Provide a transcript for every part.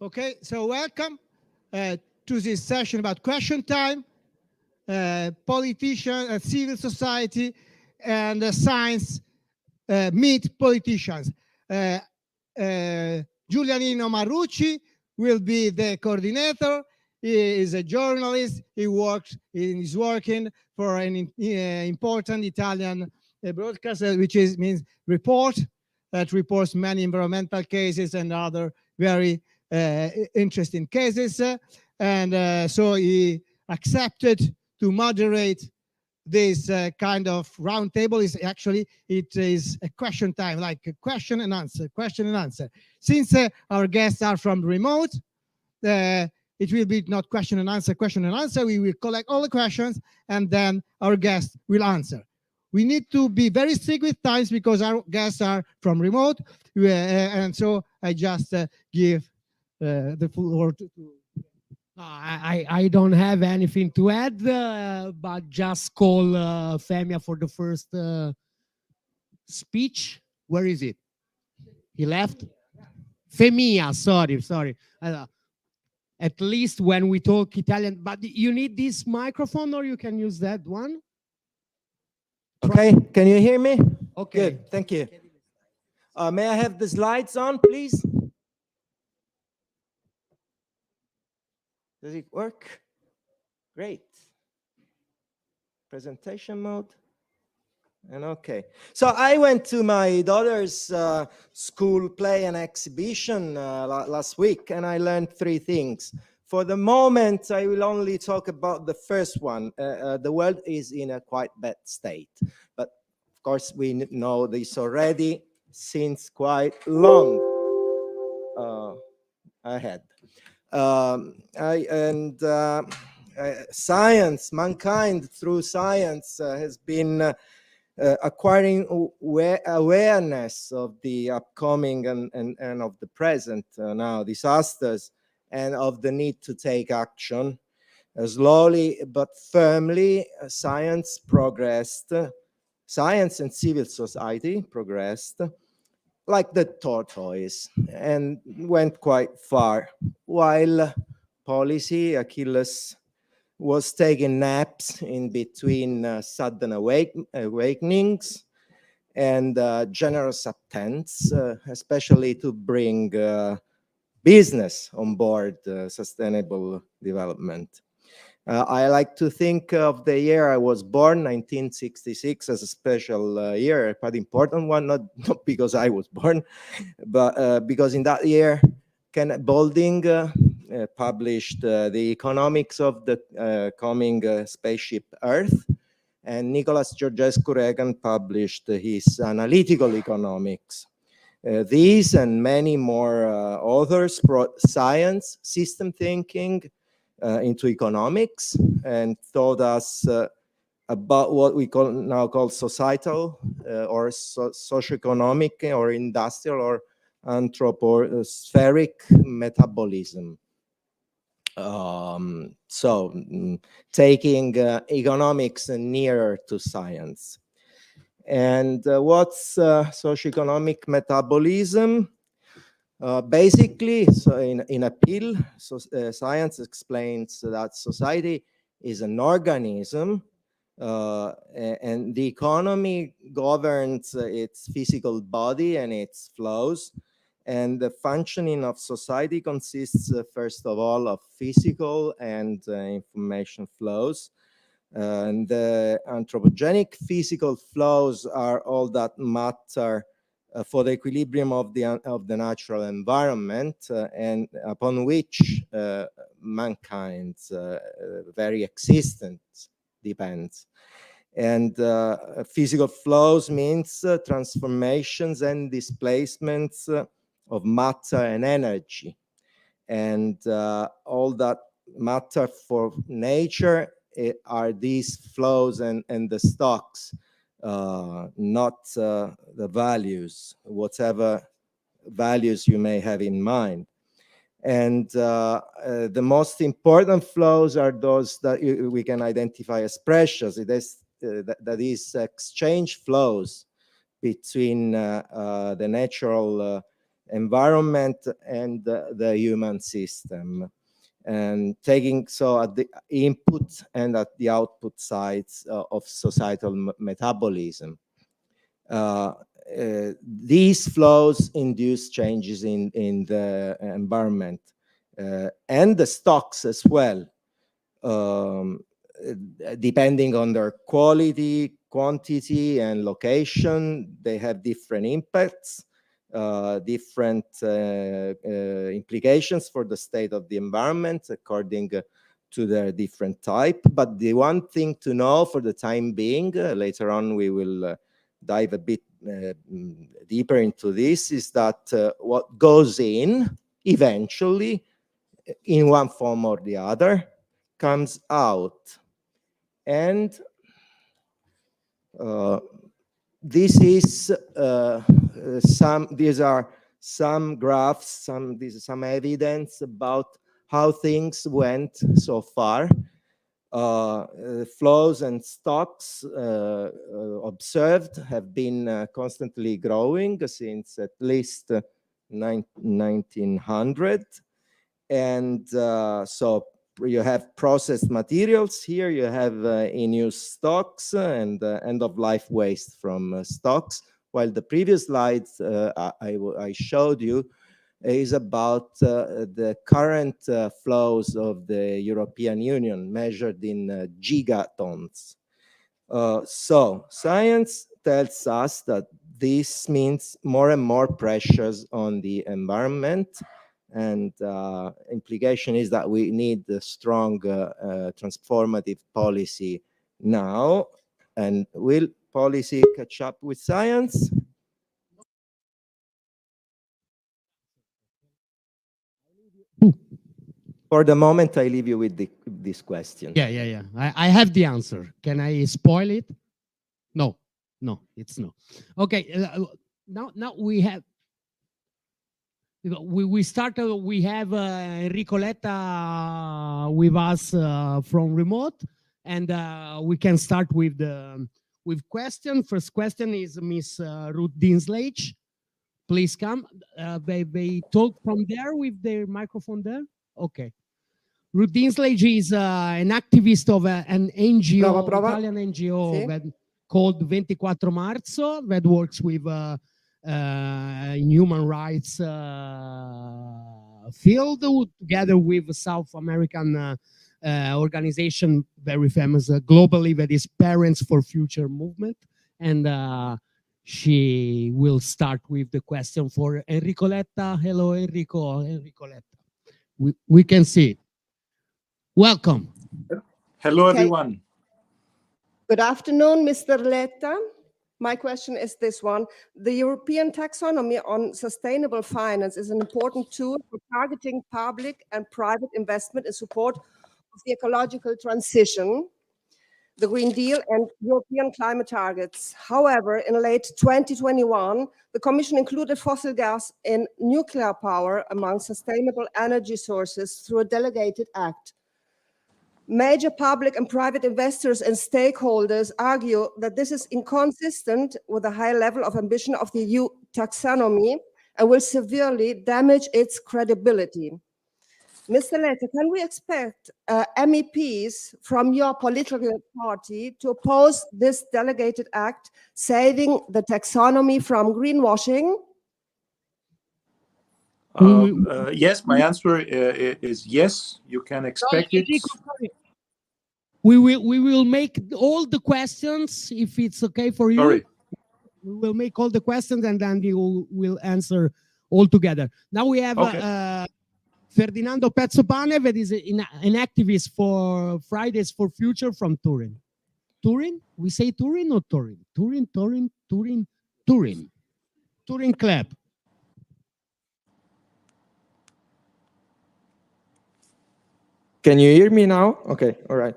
Okay, so welcome to this session about question time, politicians, civil society, and science meet politicians. Giulianino Marrucci will be the coordinator. He is a journalist. He is working for an important Italian broadcast, which means report, that reports many environmental cases and other very interesting cases. And so he accepted to moderate this kind of roundtable. Is actually, it is a question time, like a question and answer. Since our guests are from remote, it will be not question and answer. We will collect all the questions and then our guests will answer. We need to be very strict with times because our guests are from remote, and so I just give the floor to I don't have anything to add, but just call Femia for the first speech. Where is it? He left? Femia, sorry. At least when we talk Italian, but you need this microphone or you can use that one? Okay, can you hear me? Okay. Good, thank you. May I have the slides on, please? Does it work? Great. Presentation mode. And okay. So I went to my daughter's school play and exhibition last week, and I learned 3 things. For the moment, I will only talk about the first one. The world is in a quite bad state. But of course, we know this already since quite long ahead. Science, mankind through science has been acquiring awareness of the upcoming and of the present now disasters and of the need to take action. Slowly but firmly, science progressed, science and civil society progressed like the tortoise and went quite far, while policy, Achilles, was taking naps in between sudden awakenings and generous attempts, especially to bring business on board sustainable development. I like to think of the year I was born, 1966, as a special year, quite important one, not because I was born, but because in that year, Kenneth Boulding published The Economics of the Coming Spaceship Earth, and Nicholas Georgescu-Reagan published his Analytical Economics. These and many more authors brought science, system thinking into economics and taught us about what we now call societal or socioeconomic or industrial or anthropospheric metabolism. Taking economics nearer to science. And what's socioeconomic metabolism? Basically, so in a pill, science explains that society is an organism and the economy governs its physical body and its flows. And the functioning of society consists, first of all, of physical and information flows. And the anthropogenic physical flows are all that matter for the equilibrium of the natural environment and upon which mankind's very existence depends. And physical flows means transformations and displacements of matter and energy. And all that matter for nature are these flows and the stocks, not the values, whatever values you may have in mind. And the most important flows are those that we can identify as precious. That is exchange flows between the natural environment and the human system, and taking so at the input and at the output sides of societal metabolism. These flows induce changes in the environment and the stocks as well, depending on their quality, quantity, and location. They have different impacts, different implications for the state of the environment according to their different type. But the one thing to know for the time being, later on we will dive a bit deeper into this, is that what goes in eventually, in one form or the other, comes out. And this is these are some graphs, some evidence about how things went so far. Flows and stocks observed have been constantly growing since at least 1900. And so you have processed materials here, you have in-use stocks and end-of-life waste from stocks, while the previous slides I showed you is about the current flows of the European Union measured in gigatons. So science tells us that this means more and more pressures on the environment, and implication is that we need a strong transformative policy now. And will policy catch up with science? For the moment, I leave you with this question. Yeah. I have the answer. Can I spoil it? No, it's no. Okay, now we have. We started. We have Enrico Letta with us from remote, and we can start with the question. First question is Miss Ruth Dinslage. Please come. They talk from there with their microphone there. Okay. Ruth Dinslage is an activist of an NGO, Italian NGO that called 24 Marzo, that works with in human rights field, together with a South American organization very famous globally, that is Parents for Future Movement. And she will start with the question for Enrico Letta. Hello, Enrico Letta. We can see it. Welcome. Hello, everyone. Good afternoon, Mr. Letta. My question is this one. The European taxonomy on sustainable finance is an important tool for targeting public and private investment in support of the ecological transition, the Green Deal, and European climate targets. However, in late 2021, the Commission included fossil gas and nuclear power among sustainable energy sources through a delegated act. Major public and private investors and stakeholders argue that this is inconsistent with the high level of ambition of the EU taxonomy and will severely damage its credibility. Mr. Letta, can we expect MEPs from your political party to oppose this delegated act, saving the taxonomy from greenwashing? Yes, my answer is yes. You can expect it. We will make all the questions, if it's okay for you. Sorry. We will make all the questions and then you will answer all together. Now we have Ferdinando Pezzopane, that is an activist for Fridays for Future from Turin. Turin? We say Turin or Turin? Turin Club. Can you hear me now? Okay, all right.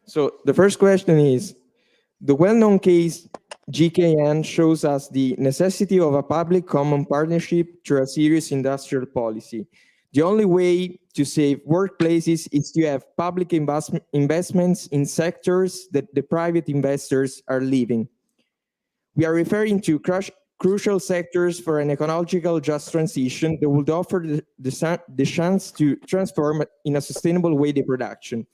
So the first question is, the well-known case GKN shows us the necessity of a public common partnership through a serious industrial policy. The only way to save workplaces is to have public investments in sectors that the private investors are leaving. We are referring to crucial sectors for an ecological just transition that would offer the chance to transform in a sustainable way the production.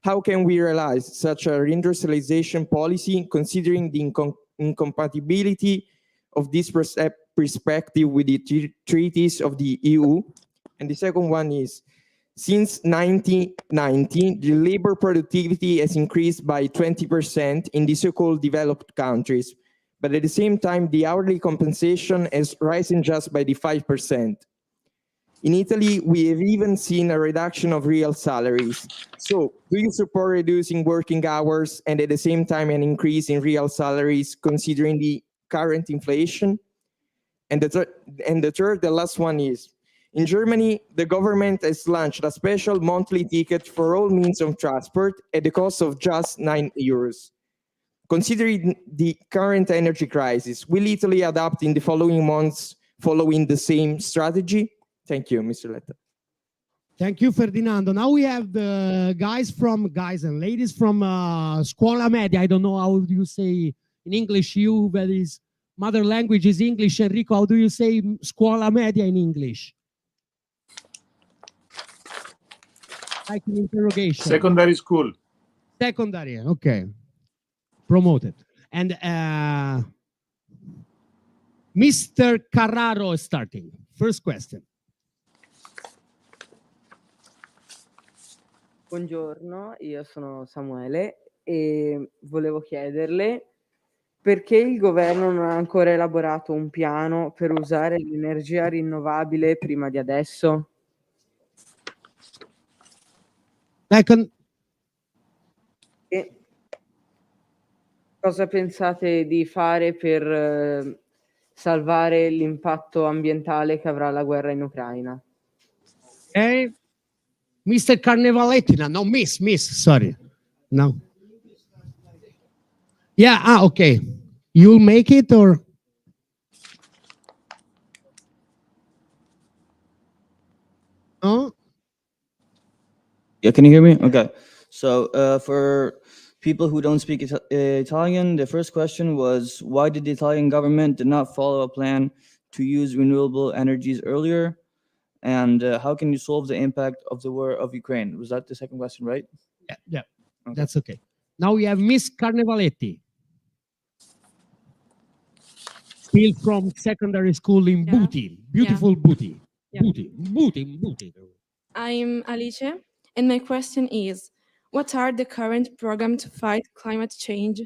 How can we realize such a reindustrialization policy considering the incompatibility of this perspective with the treaties of the EU? And the second one is, since 1990, the labor productivity has increased by 20% in the so-called developed countries, but at the same time, the hourly compensation has risen just by the 5%. In Italy, we have even seen a reduction of real salaries. So, do you support reducing working hours and at the same time an increase in real salaries considering the current inflation? And the last one is, in Germany, the government has launched a special monthly ticket for all means of transport at the cost of just €9. Considering the current energy crisis, will Italy adapt in the following months following the same strategy? Thank you, Mr. Letta. Thank you, Ferdinando. Now we have the guys and ladies from Scuola Media. I don't know how do you say in English, you, that is mother language is English. Enrico, how do you say Scuola Media in English? Like an interrogation. Secondary school. Secondary, okay. Promoted. And Mr. Carraro is starting. First question. Buongiorno, io sono Samuele e volevo chiederle perché il governo non ha ancora elaborato un piano per usare l'energia rinnovabile prima di adesso? Second. E cosa pensate di fare per salvare l'impatto ambientale che avrà la guerra in Ucraina? Okay. Mr. Carnevaletti, no, miss, sorry. No. Yeah, okay. You'll make it or? No? Yeah, can you hear me? Okay. So for people who don't speak Italian, the first question was, why did the Italian government did not follow a plan to use renewable energies earlier? And how can you solve the impact of the war of Ukraine? Was that the second question, right? Yeah. Okay. That's okay. Now we have Miss Carnevaletti. Still from secondary school in Buti. Beautiful Buti. Yeah. Buti. I'm Alice, and my question is, what are the current programs to fight climate change?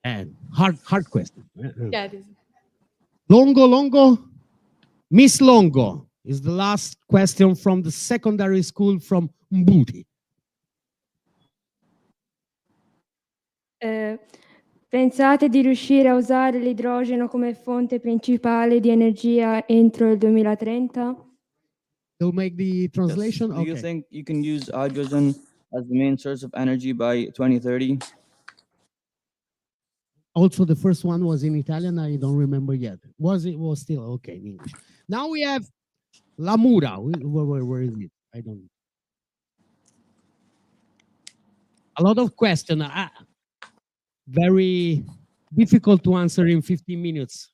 And hard question. Yeah, it is. Longo. Miss Longo is the last question from the secondary school from Buti. Pensate di riuscire a usare l'idrogeno come fonte principale di energia entro il 2030? They'll make the translation. Yes. Do you think you can use hydrogen as the main source of energy by 2030? Also, the first one was in Italian. I don't remember yet. Was still okay in English. Now we have Lamura. Where is it? I don't. A lot of questions. Very difficult to answer in 15 minutes.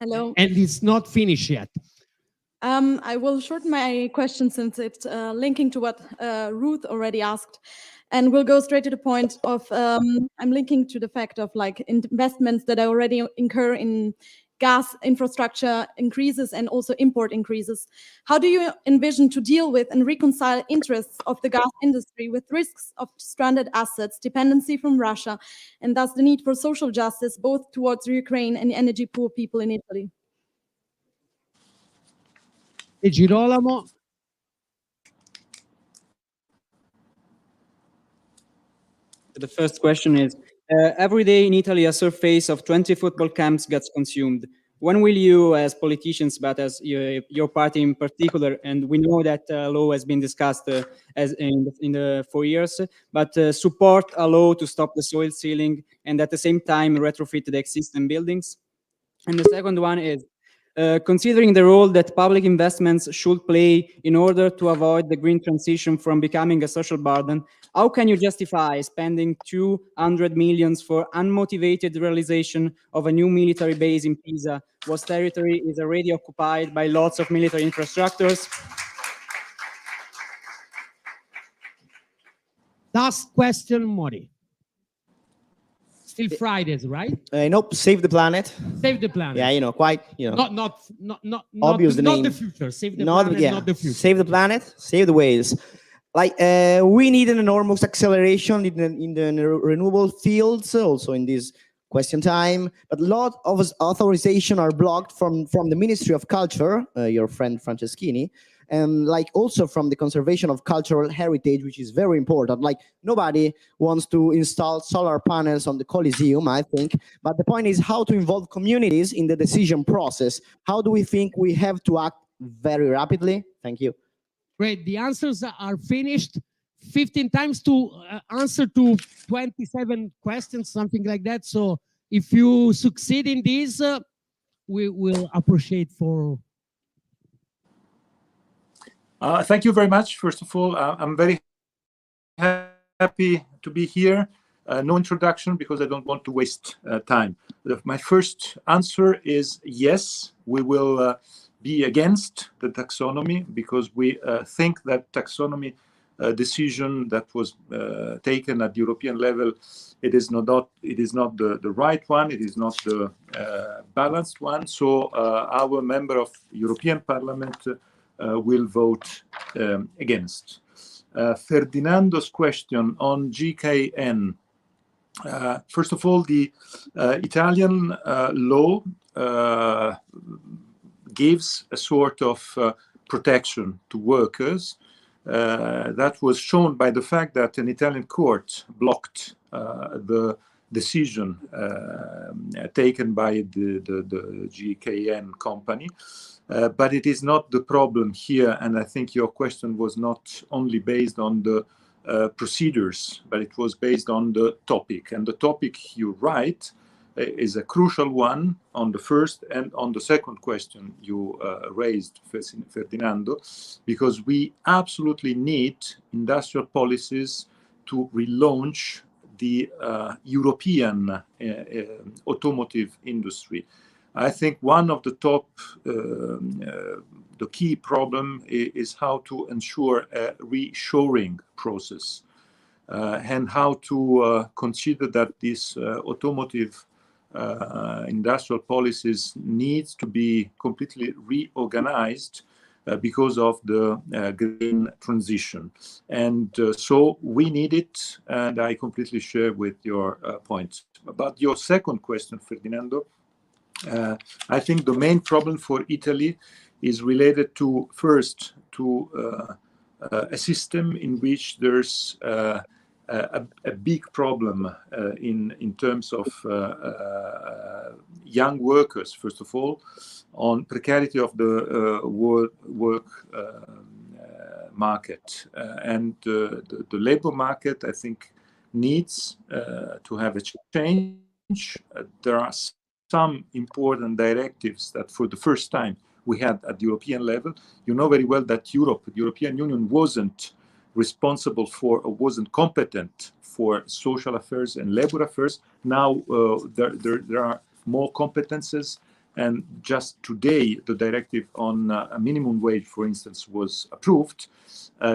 Hello. And it's not finished yet. I will shorten my question since it's linking to what Ruth already asked. And we'll go straight to the point of, I'm linking to the fact of like investments that I already incur in gas infrastructure increases and also import increases. How do you envision to deal with and reconcile interests of the gas industry with risks of stranded assets, dependency from Russia, and thus the need for social justice, both towards Ukraine and energy poor people in Italy? E Girolamo. The first question is, every day in Italy, a surface of 20 football camps gets consumed. When will you, as politicians, but as your party in particular, and we know that law has been discussed as in the 4 years, but support a law to stop the soil sealing and at the same time retrofit the existing buildings? And the second one is, Considering the role that public investments should play in order to avoid the green transition from becoming a social burden, how can you justify spending 200 million for unmotivated realization of a new military base in Pisa, whose territory is already occupied by lots of military infrastructures? Last question, Mori. Still Fridays, right? Nope, save the planet. Save the planet. Yeah, quite, Not obvious the not name. the future. Save the planet, not the future. Save the planet, save the whales. Like we need an enormous acceleration in the renewable fields, also in this question time. But a lot of authorization are blocked from the Ministry of Culture, your friend Franceschini, and like also from the conservation of cultural heritage, which is very important. Like nobody wants to install solar panels on the Coliseum, I think. But the point is how to involve communities in the decision process. How do we think we have to act very rapidly? Thank you. Great. The answers are finished. 15 times to answer to 27 questions, something like that. So if you succeed in this, we will appreciate for. Thank you very much. First of all, I'm very happy to be here. No introduction because I don't want to waste time. My first answer is yes, we will be against the taxonomy because we think that taxonomy decision that was taken at European level, it is not the right one, it is not the balanced one. So our member of European Parliament will vote against. Ferdinando's question on GKN. First of all, the Italian law gives a sort of protection to workers. That was shown by the fact that an Italian court blocked the decision taken by the GKN company. But it is not the problem here, and I think your question was not only based on the procedures, but it was based on the topic. And the topic, you're right, is a crucial one on the first and on the second question you raised, Ferdinando, because we absolutely need industrial policies to relaunch the European automotive industry. I think one of the top, the key problem is how to ensure a reshoring process and how to consider that this automotive industrial policies needs to be completely reorganized because of the green transition. And so we need it, and I completely share with your points. About your second question, Ferdinando, I think the main problem for Italy is related to, first, to a system in which there's a big problem in terms of young workers, first of all, on precarity of the work market. And the labor market, I think, needs to have a change. There are some important directives that for the first time we had at the European level. You know very well that Europe, the European Union, wasn't responsible for or wasn't competent for social affairs and labor affairs. Now there are more competences, and just today the directive on a minimum wage, for instance, was approved.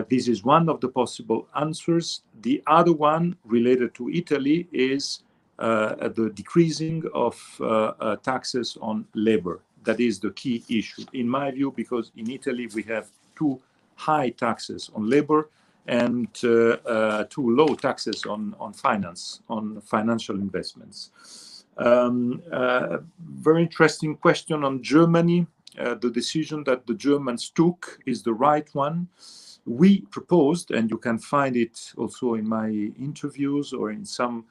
This is one of the possible answers. The other one related to Italy is the decreasing of taxes on labor. That is the key issue, in my view, because in Italy we have too high taxes on labor and too low taxes on finance, on financial investments. Very interesting question on Germany. The decision that the Germans took is the right one. We proposed, and you can find it also in my interviews or in some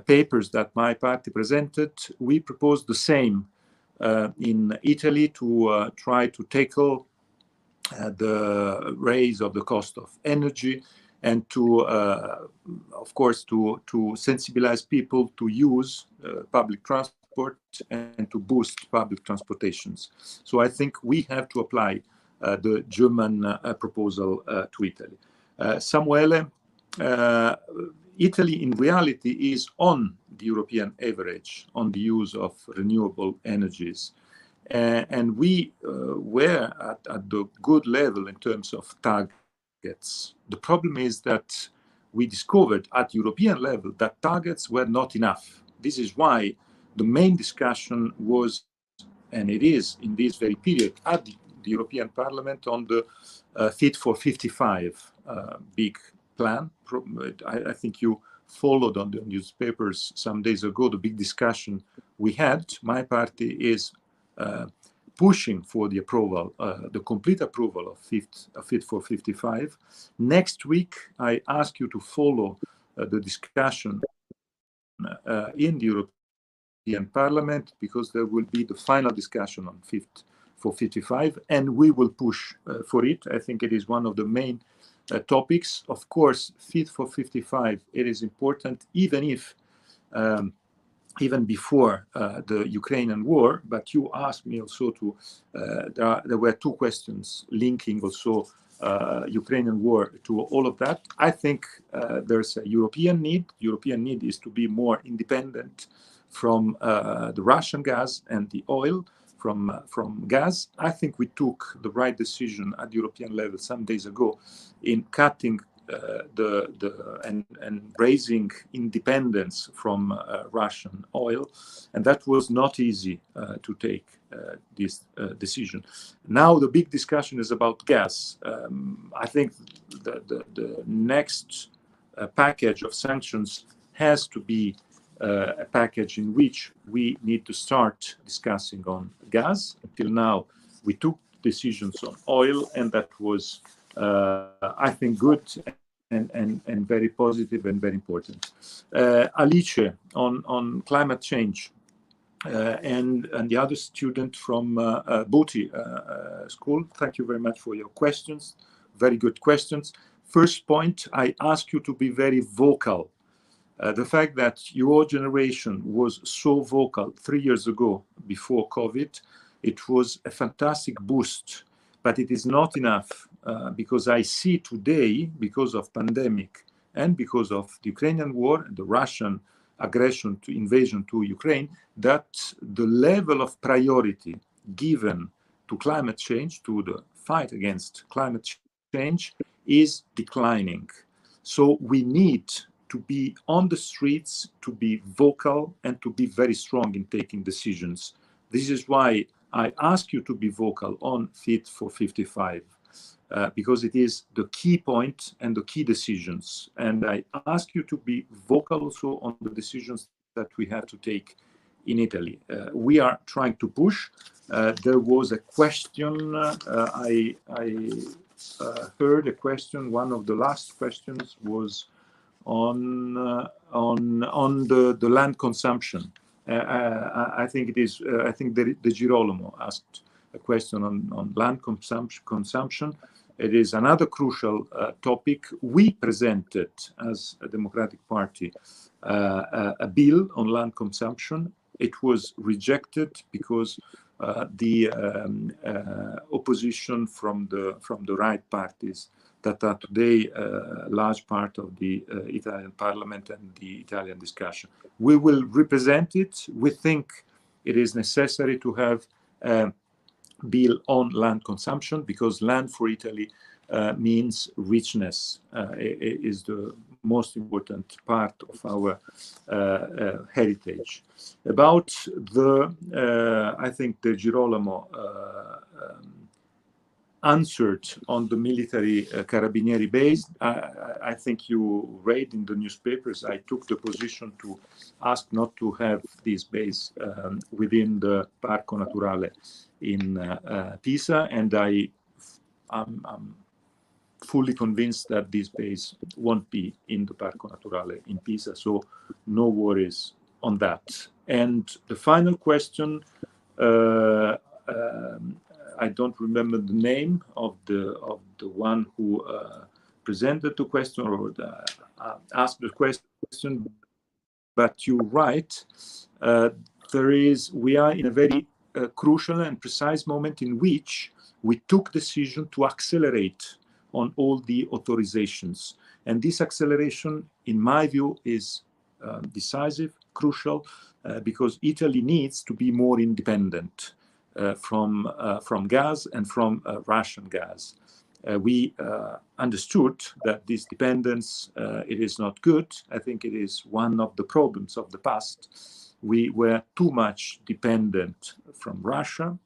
papers that my party presented, we proposed the same in Italy to try to tackle the raise of the cost of energy and to, of course, to sensibilize people to use public transport transport and to boost public transportations. So I think we have to apply the German proposal to Italy. Samuele, Italy in reality is on the European average on the use of renewable energies. And we were at the good level in terms of targets. The problem is that we discovered at European level that targets were not enough. This is why the main discussion was, and it is in this very period, at the European Parliament on the Fit for 55 big plan. I think you followed on the newspapers some days ago the big discussion we had. My party is pushing for the approval, the complete approval of Fit for 55. Next week, I ask you to follow the discussion in the European Parliament, because there will be the final discussion on Fit for 55, and we will push for it. I think it is one of the main topics. Of course, Fit for 55, it is important, even if even before the Ukrainian war. But you asked me also to, there were two questions linking also Ukrainian war to all of that. I think there's a European need. European need is to be more independent from the Russian gas and the oil from gas. I think we took the right decision at European level some days ago in cutting and raising independence from Russian oil, and that was not easy to take this decision. Now the big discussion is about gas. I think the next package of sanctions has to be a package in which we need to start discussing on gas. Until now, we took decisions on oil, and that was I think good and very positive and very important. Alice, on climate change, and the other student from Booty School, thank you very much for your questions. Very good questions. First point, I ask you to be very vocal. The fact that your generation was so vocal 3 years ago before COVID, it was a fantastic boost, but it is not enough because I see today, because of pandemic and because of the Ukrainian war and the Russian aggression to invasion to Ukraine, that the level of priority given to climate change, to the fight against climate change, is declining. So we need to be on the streets, to be vocal, and to be very strong in taking decisions. This is why I ask you to be vocal on Fit for 55, because it is the key point and the key decisions. And I ask you to be vocal also on the decisions that we have to take in Italy. We are trying to push. There was a question, I heard a question, one of the last questions was on the land consumption. I think it is. I think the Girolamo asked a question on land consumption. It is another crucial topic. We presented as a Democratic Party a bill on land consumption. It was rejected because the opposition from the right parties that are today a large part of the Italian parliament and the Italian discussion. We will represent it. We think it is necessary to have a bill on land consumption, because land for Italy means richness. It is the most important part of our heritage. About the, I think the Girolamo answered on the military Carabinieri base. I think you read in the newspapers, I took the position to ask not to have this base within the Parco Naturale in Pisa, and I'm fully convinced that this base won't be in the Parco Naturale in Pisa, so no worries on that. And the final question, I don't remember the name of the one who presented the question or asked the question, but you're right. we are in a very crucial and precise moment in which we took decision to accelerate on all the authorizations. And this acceleration, in my view, is decisive, crucial, because Italy needs to be more independent from gas and from Russian gas. We understood that this dependence, it is not good. I think it is one of the problems of the past. We were too much dependent from Russia.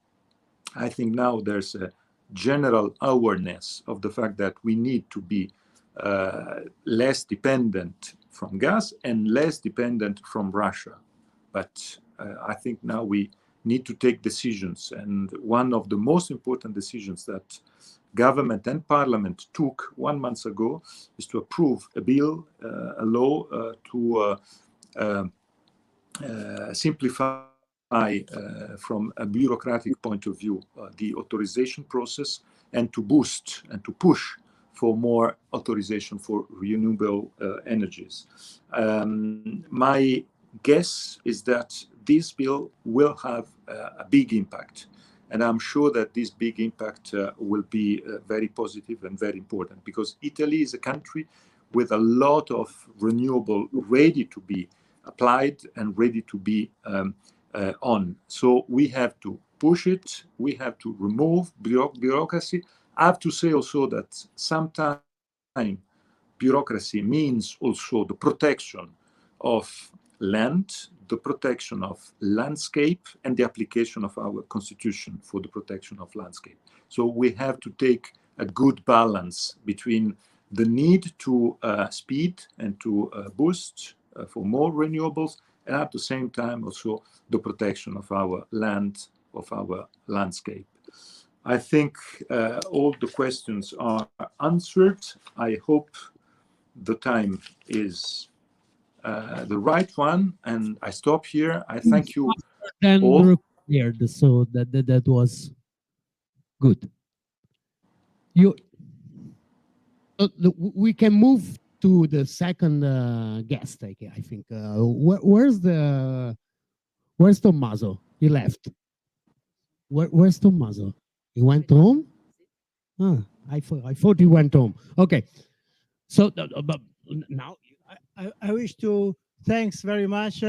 I think now there's a general awareness of the fact that we need to be less dependent from gas and less dependent from Russia. But I think now we need to take decisions. And one of the most important decisions that government and parliament took 1 month ago is to approve a bill, a law to simplify from a bureaucratic point of view the authorization process, and to boost and to push for more authorization for renewable energies. My guess is that this bill will have a big impact, and I'm sure that this big impact will be very positive and very important, because Italy is a country with a lot of renewable ready to be applied and ready to be on. So we have to push it, we have to remove bureaucracy. I have to say also that sometimes bureaucracy means also the protection of land, the protection of landscape, and the application of our constitution for the protection of landscape. So we have to take a good balance between the need to speed and to boost for more renewables, and at the same time also the protection of our land, of our landscape. I think all the questions are answered. I hope the time is the right one, and I stop here. I thank you all. Cleared, so that was good. We can move to the second guest. I think. Where's Tommaso? He left. Where's Tommaso? He went home. I thought he went home. Okay. So but now I wish to thanks very much,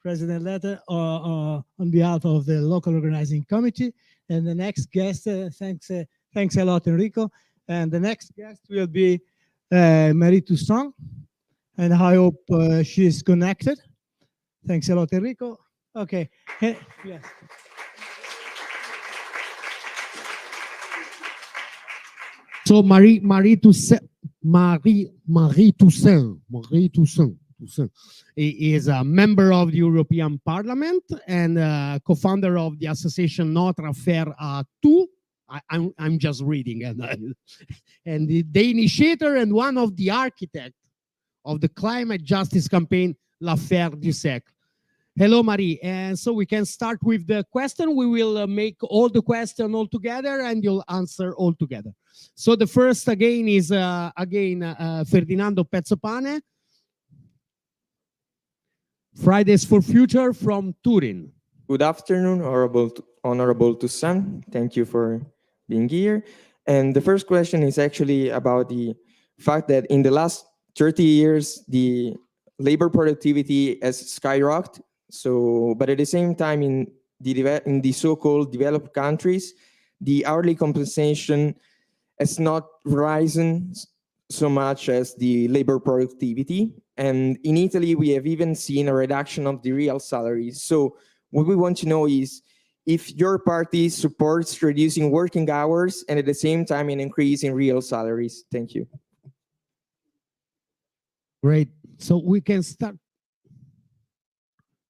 President Letta, on behalf of the local organizing committee. And the next guest, thanks a lot, Enrico. And the next guest will be Marie Toussaint, and I hope she is connected. Thanks a lot, Enrico. Okay. Yes. So Marie Toussaint is a member of the European Parliament and co-founder of the association Notre Affaire à Tout. I'm just reading, and the initiator and one of the architects of the climate justice campaign L'Affaire du siècle. Hello, Marie. And so we can start with the question. We will make all the questions all together, and you'll answer all together. So the first again is Ferdinando Pezzopane, Fridays for Future from Turin. Good afternoon, Honorable Toussaint. Thank you for being here. And the first question is actually about the fact that in the last 30 years, the labor productivity has skyrocketed. So, but at the same time, in the so-called developed countries, the hourly compensation has not risen so much as the labor productivity. And in Italy, we have even seen a reduction of the real salaries. So what we want to know is if your party supports reducing working hours and at the same time an increase in real salaries. Thank you. Great. So we can start.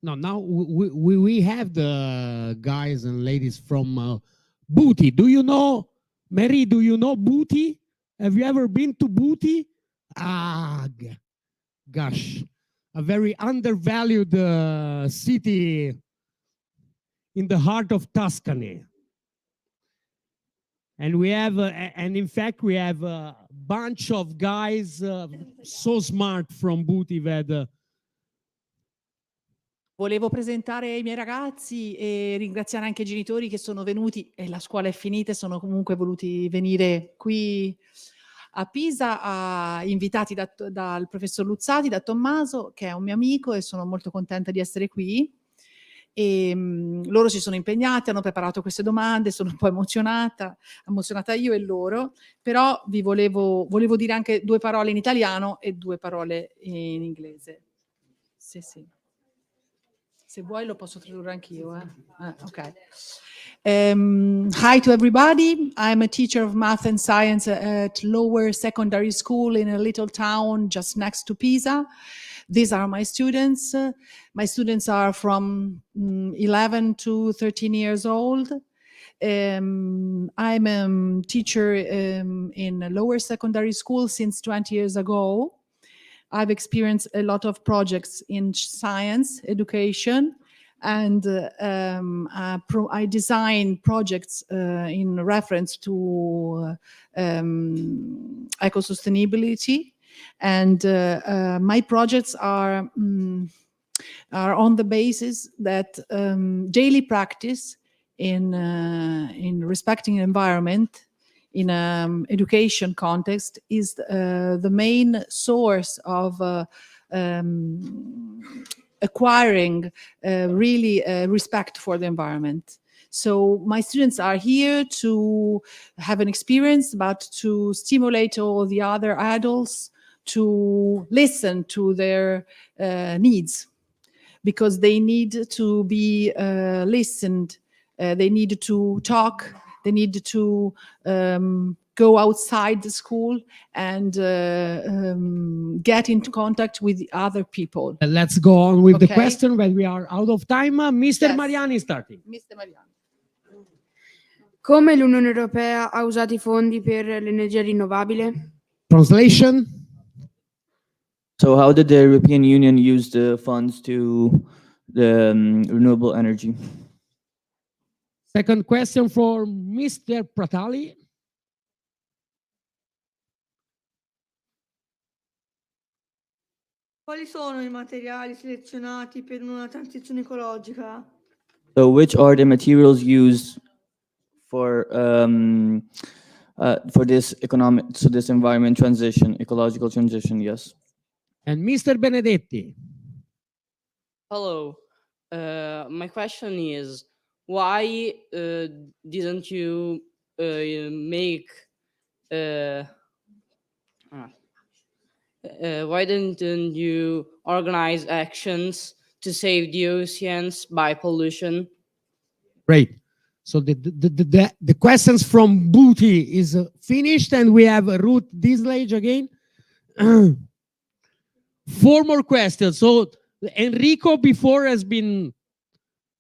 Now we have the guys and ladies from Booty. Do you know, Mary, do you know Booty? Have you ever been to Booty? Gosh, a very undervalued city in the heart of Tuscany. And we have, and in fact, we have a bunch of guys so smart from Booty that Volevo presentare i miei ragazzi e ringraziare anche i genitori che sono venuti e la scuola è finita e sono comunque voluti venire qui a Pisa, invitati dal professor Luzzati, da Tommaso, che è un mio amico, e sono molto contenta di essere qui. E, loro si sono impegnati, hanno preparato queste domande, sono un po' emozionata io e loro, però vi volevo dire anche 2 parole in italiano e 2 parole in inglese. Sì, sì. Se vuoi lo posso tradurre anch'io. Okay. Hi to everybody. I'm a teacher of math and science at lower secondary school in a little town just next to Pisa. These are my students. My students are from 11 to 13 years old. I'm a teacher in a lower secondary school since 20 years ago. I've experienced a lot of projects in science, education, and I design projects in reference to eco-sustainability. And my projects are on the basis that daily practice in respecting the environment in education context is the main source of acquiring really respect for the environment. So my students are here to have an experience, but to stimulate all the other adults to listen to their needs, because they need to be listened, they need to talk, they need to go outside the school and get into contact with the other people. Let's go on with the Okay. question when we are out of time. Mr. Yes. Mariani starting. Mr. Mariani. Come l'Unione Europea ha usato i fondi per l'energia rinnovabile? Translation. So how did the European Union use the funds to the renewable energy? Second question for Mr. Pratali. Quali sono i materiali selezionati per una transizione ecologica? So which are the materials used for this this environment transition, ecological transition? Yes. And Mr. Benedetti. Hello. My question is, why didn't you make why didn't you organize actions to save the oceans by pollution? Great. So the questions from Booty is finished, and we have Ruth Dislage again. 4 more questions. So Enrico before has been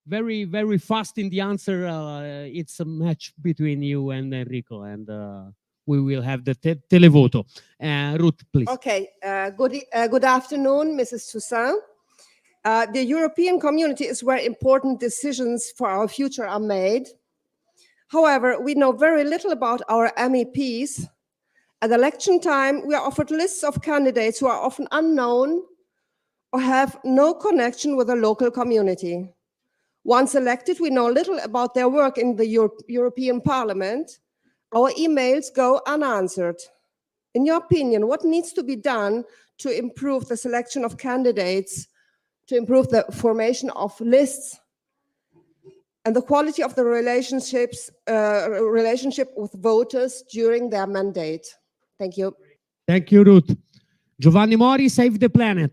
very, very fast in the answer. It's a match between you and Enrico, and we will have the televoto. Ruth, please. Okay, good afternoon, Mrs. Toussaint. The European community is where important decisions for our future are made. However, we know very little about our MEPs. At election time, we are offered lists of candidates who are often unknown or have no connection with the local community. Once elected, we know little about their work in the European Parliament. Our emails go unanswered. In your opinion, what needs to be done to improve the selection of candidates, to improve the formation of lists, and the quality of the relationship with voters during their mandate? Thank you. Thank you, Ruth. Giovanni Mori, Save the Planet.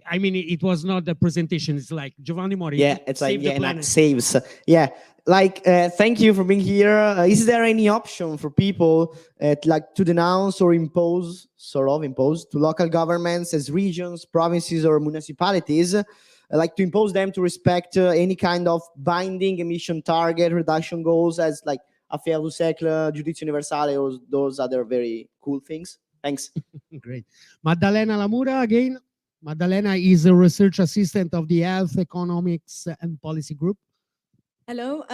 I mean, it was not the presentation. It's like Giovanni Mori. Yeah, it's like, Save the yeah, Planet. saves. Yeah, like, thank you for being here. Is there any option for people like to denounce or impose, to local governments as regions, provinces, or municipalities, like to impose them to respect any kind of binding emission target reduction goals as like Affaire du siècle, Giudizio Universale, or those other very cool things? Thanks. Great. Maddalena Lamura again. Maddalena is a research assistant of the Health, Economics and Policy Group. Hello.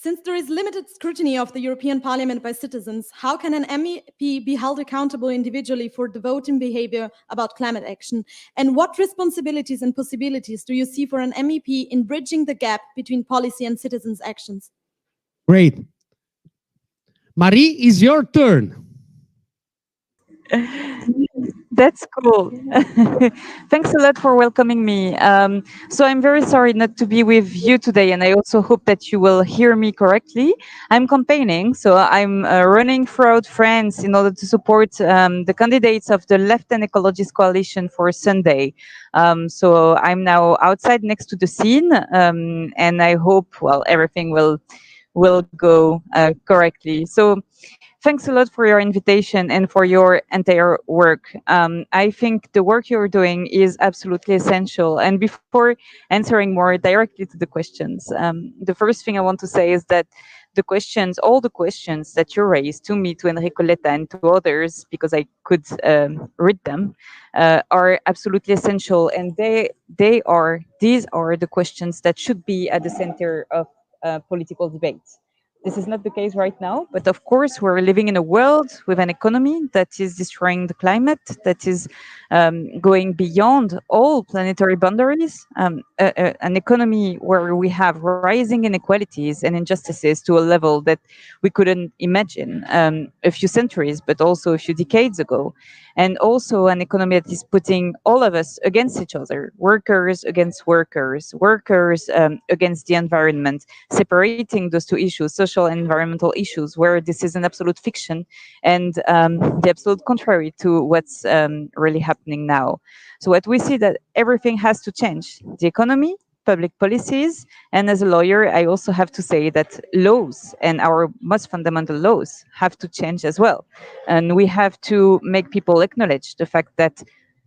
Since there is limited scrutiny of the European Parliament by citizens, how can an MEP be held accountable individually for the voting behavior about climate action? And what responsibilities and possibilities do you see for an MEP in bridging the gap between policy and citizens' actions? Great. Marie, is your turn. That's cool. Thanks a lot for welcoming me. So I'm very sorry not to be with you today, and I also hope that you will hear me correctly. I'm campaigning, so I'm running throughout France in order to support the candidates of the Left and Ecologist Coalition for Sunday. So I'm now outside next to the scene, and I hope, well, everything will go correctly. So thanks a lot for your invitation and for your entire work. I think the work you're doing is absolutely essential. And before answering more directly to the questions, the first thing I want to say is that the questions, all the questions that you raised to me, to Enrico Letta, and to others, because I could read them, are absolutely essential. And these are the questions that should be at the center of political debate. This is not the case right now, but of course, we're living in a world with an economy that is destroying the climate, that is going beyond all planetary boundaries, an economy where we have rising inequalities and injustices to a level that we couldn't imagine a few centuries, but also a few decades ago. And also an economy that is putting all of us against each other, workers against workers, workers against the environment, separating those two issues, social and environmental issues, where this is an absolute fiction and the absolute contrary to what's really happening now. So what we see that everything has to change: the economy, public policies, and as a lawyer, I also have to say that laws and our most fundamental laws have to change as well. And we have to make people acknowledge the fact that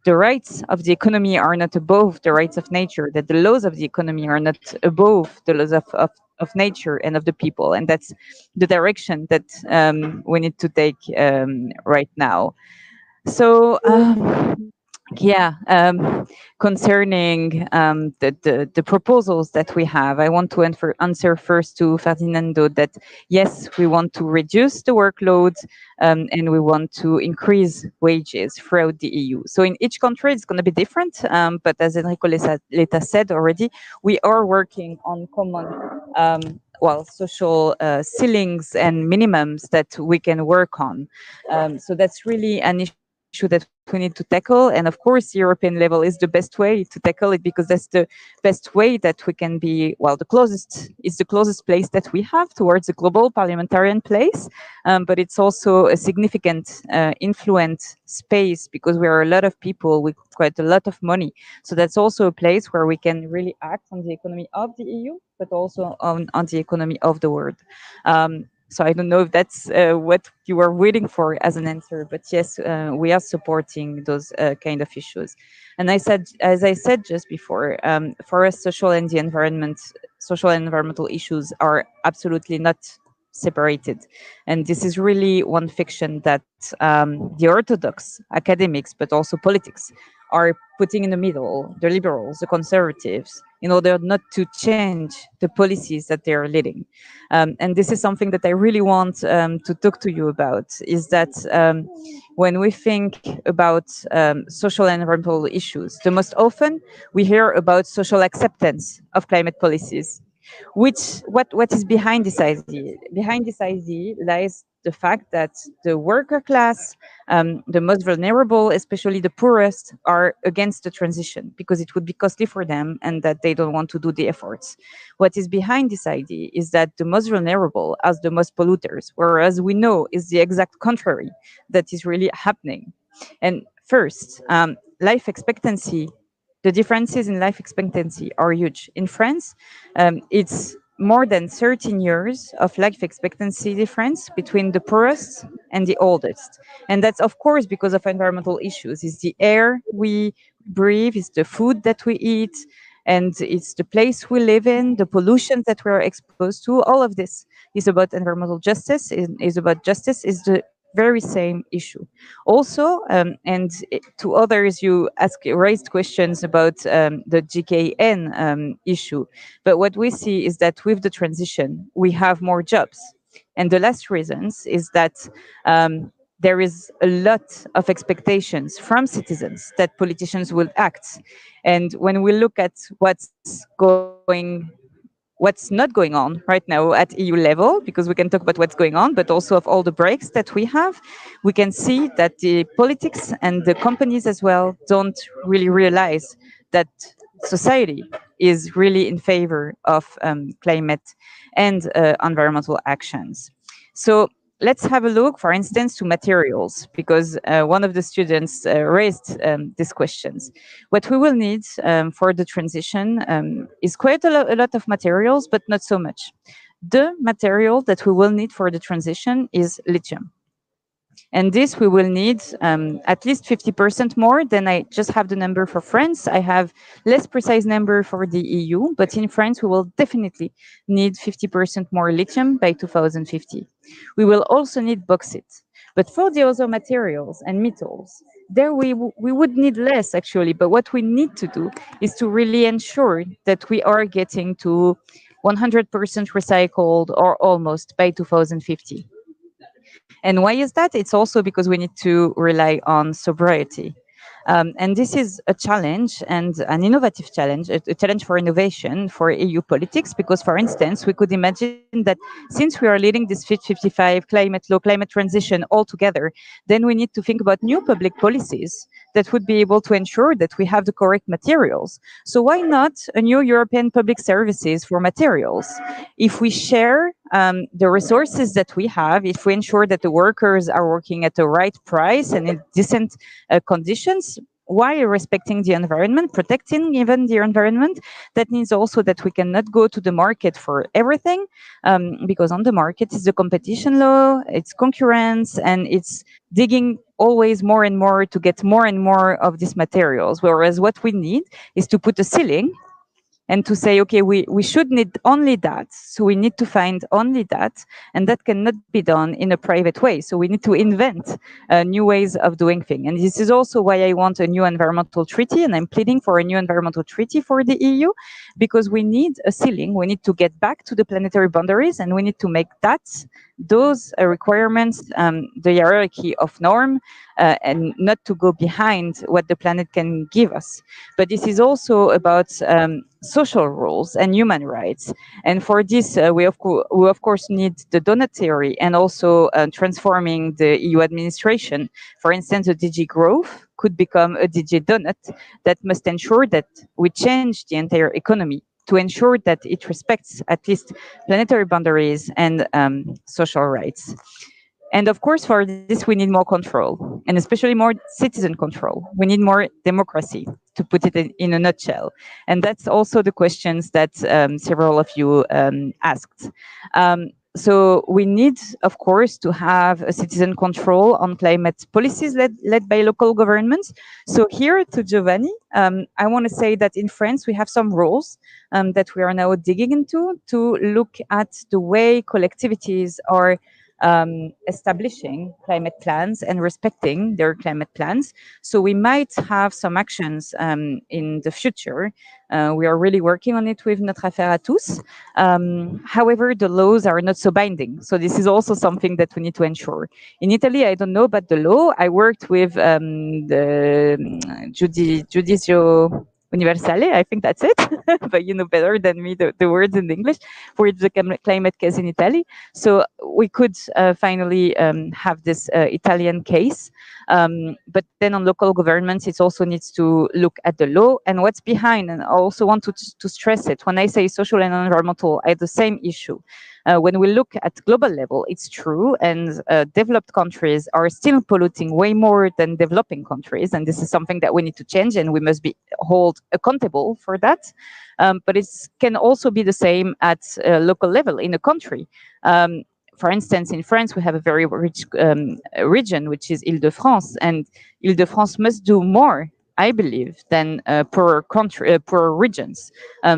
the rights of the economy are not above the rights of nature, that the laws of the economy are not above the laws of nature and of the people. And that's the direction that we need to take right now. So, yeah, concerning the proposals that we have, I want to answer first to Ferdinando that yes, we want to reduce the workload and we want to increase wages throughout the EU. So in each country, it's going to be different. But as Enrico Letta said already, we are working on common social ceilings and minimums that we can work on. So that's really an issue that we need to tackle. And of course, European level is the best way to tackle it, because that's the best way that we can be, well, the closest place that we have towards a global parliamentarian place. But it's also a significant influence space, because we are a lot of people with quite a lot of money. So that's also a place where we can really act on the economy of the EU, but also on the economy of the world. So I don't know if that's what you were waiting for as an answer, but yes, we are supporting those kind of issues. And as I said just before, for us, social and environmental issues are absolutely not separated. And this is really one fiction that the orthodox academics, but also politics, are putting in the middle, the liberals, the conservatives, in order not to change the policies that they are leading. And this is something that I really want to talk to you about, is that when we think about social and environmental issues, the most often we hear about social acceptance of climate policies. What is behind this idea? Behind this idea lies the fact that the worker class, the most vulnerable, especially the poorest, are against the transition because it would be costly for them and that they don't want to do the efforts. What is behind this idea is that the most vulnerable are the most polluters, whereas we know is the exact contrary that is really happening. And first, life expectancy. The differences in life expectancy are huge. In France, it's more than 13 years of life expectancy difference between the poorest and the oldest. And that's, of course, because of environmental issues. It's the air we breathe, it's the food that we eat, and it's the place we live in, the pollution that we're exposed to. All of this is about environmental justice, is about justice, is the very same issue. Also, to others, you raised questions about the GKN issue. But what we see is that with the transition, we have more jobs. And the last reasons is that there is a lot of expectations from citizens that politicians will act. And when we look at what's not going on right now at EU level, because we can talk about what's going on, but also of all the breaks that we have, we can see that the politics and the companies as well don't really realize that society is really in favor of climate and environmental actions. So let's have a look, for instance, to materials, because one of the students raised these questions. What we will need for the transition is quite a lot of materials, but not so much. The material that we will need for the transition is lithium. And this we will need at least 50% more than I just have the number for France. I have less precise number for the EU, but in France, we will definitely need 50% more lithium by 2050. We will also need bauxite. But for the other materials and metals, there we would need less actually. But what we need to do is to really ensure that we are getting to 100% recycled or almost by 2050. And why is that? It's also because we need to rely on sobriety. And this is a challenge and an innovative challenge, a challenge for innovation for EU politics, because, for instance, we could imagine that since we are leading this Fit 55 climate law, climate transition all together, then we need to think about new public policies that would be able to ensure that we have the correct materials. So why not a new European public services for materials? If we share the resources that we have, if we ensure that the workers are working at the right price and in decent conditions, while respecting the environment, protecting even the environment, that means also that we cannot go to the market for everything, because on the market is the competition law, it's concurrence, and it's digging always more and more to get more and more of these materials. Whereas what we need is to put a ceiling and to say, okay, we should need only that. So we need to find only that, and that cannot be done in a private way. So we need to invent new ways of doing things. And this is also why I want a new environmental treaty, and I'm pleading for a new environmental treaty for the EU, because we need a ceiling. We need to get back to the planetary boundaries, and we need to make those requirements the hierarchy of norm, and not to go behind what the planet can give us. But this is also about social rules and human rights. And for this, we of course need the donatory and also transforming the EU administration. For instance, the DG Growth could become a DG Donut that must ensure that we change the entire economy to ensure that it respects at least planetary boundaries and social rights. And of course, for this, we need more control, and especially more citizen control. We need more democracy, to put it in a nutshell. And that's also the questions that several of you asked. So we need, of course, to have a citizen control on climate policies led by local governments. So here to Giovanni, I want to say that in France, we have some rules that we are now digging into to look at the way collectivities are establishing climate plans and respecting their climate plans. So we might have some actions in the future. We are really working on it with Notre Affaire à tous. However, the laws are not so binding. So this is also something that we need to ensure. In Italy, I don't know about the law. I worked with the Judicio Universale, I think that's it, but you know better than me the words in English, for the climate case in Italy. So we could finally have this Italian case. But then on local governments, it also needs to look at the law and what's behind. And I also want to stress it. When I say social and environmental, I have the same issue. When we look at global level, it's true, and developed countries are still polluting way more than developing countries, and this is something that we need to change, and we must be held accountable for that. But it can also be the same at local level in a country. For instance, in France, we have a very rich region, which is Île-de-France, and Île-de-France must do more, I believe, than poorer regions.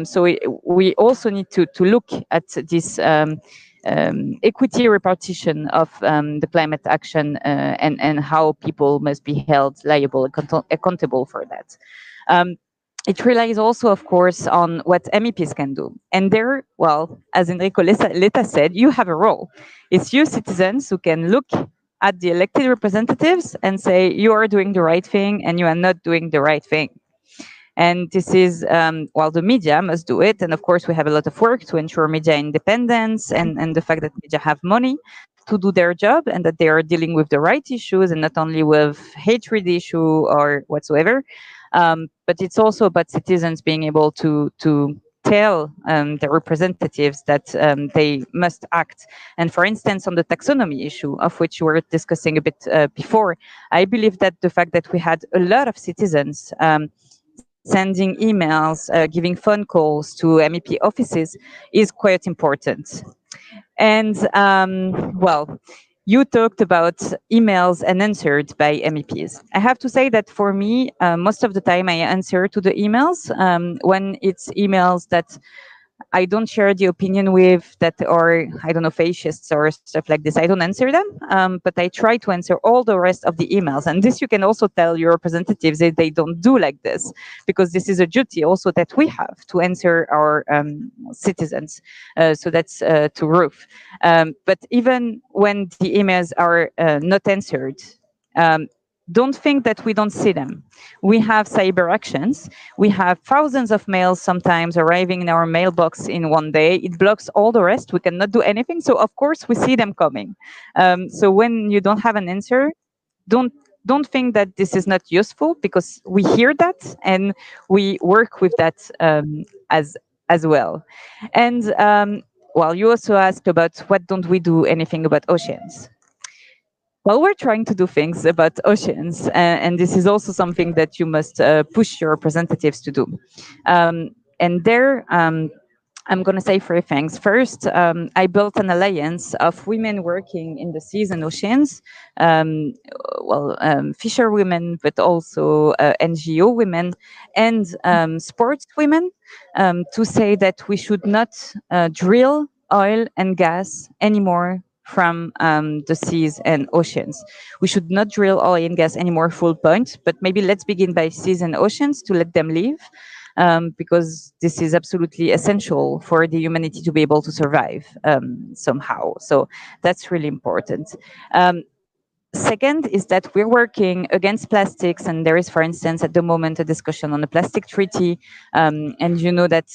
So we also need to look at this equity repartition of the climate action and how people must be held liable, accountable for that. It relies also, of course, on what MEPs can do. And there, well, as Enrico Letta said, you have a role. It's you citizens who can look at the elected representatives and say, you are doing the right thing and you are not doing the right thing. And this is, well, the media must do it. And of course, we have a lot of work to ensure media independence and the fact that media have money to do their job and that they are dealing with the right issues and not only with hatred issue or whatsoever. But it's also about citizens being able to tell the representatives that they must act. And for instance, on the taxonomy issue, of which we were discussing a bit before, I believe that the fact that we had a lot of citizens sending emails, giving phone calls to MEP offices is quite important. And well, you talked about emails unanswered by MEPs. I have to say that for me, most of the time I answer to the emails when it's emails that I don't share the opinion with, that are, I don't know, fascists or stuff like this. I don't answer them, but I try to answer all the rest of the emails. And this you can also tell your representatives that they don't do like this, because this is a duty also that we have to answer our citizens. So that's to Ruth. But even when the emails are not answered, don't think that we don't see them. We have cyber actions. We have thousands of mails sometimes arriving in our mailbox in one day. It blocks all the rest. We cannot do anything. So of course we see them coming. So when you don't have an answer, don't think that this is not useful, because we hear that and we work with that as well. And well, you also asked about what don't we do anything about oceans. Well, we're trying to do things about oceans, and this is also something that you must push your representatives to do. And there, I'm going to say three things. First, I built an alliance of women working in the seas and oceans, fisher women, but also NGO women and sports women, to say that we should not drill oil and gas anymore from the seas and oceans. We should not drill oil and gas anymore, full point, but maybe let's begin by seas and oceans to let them live. Because this is absolutely essential for the humanity to be able to survive somehow. So that's really important. Second is that we're working against plastics, and there is, for instance, at the moment, a discussion on the plastic treaty. And you know that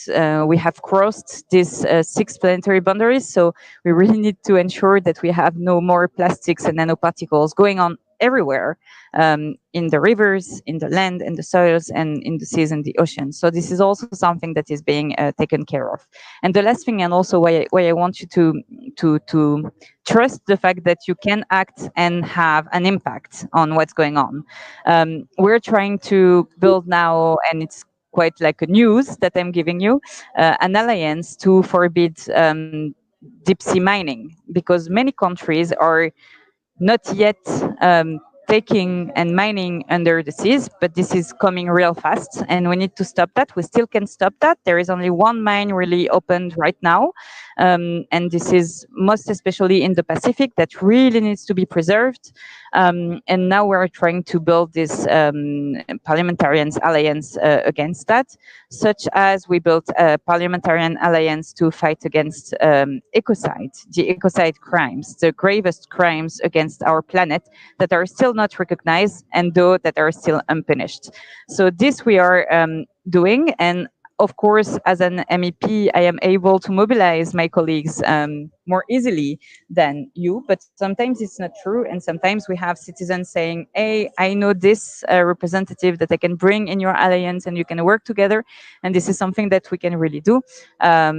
we have crossed these 6 planetary boundaries, so we really need to ensure that we have no more plastics and nanoparticles going on everywhere, in the rivers, in the land, in the soils, and in the seas and the oceans. So this is also something that is being taken care of. And the last thing, and also why I want you to trust the fact that you can act and have an impact on what's going on. We're trying to build now, and it's quite like a news that I'm giving you, an alliance to forbid deep sea mining, because many countries are not yet taking and mining under the seas, but this is coming real fast and we need to stop that. We still can stop that. There is only one mine really opened right now, and this is most especially in the Pacific that really needs to be preserved. And now we're trying to build this parliamentarians alliance against that, such as we built a parliamentarian alliance to fight against ecocide, the ecocide crimes, the gravest crimes against our planet that are still not recognized and though that are still unpunished. So this we are doing, and of course, as an MEP, I am able to mobilize my colleagues more easily than you, but sometimes it's not true. And sometimes we have citizens saying, hey, I know this representative that I can bring in your alliance and you can work together. And this is something that we can really do.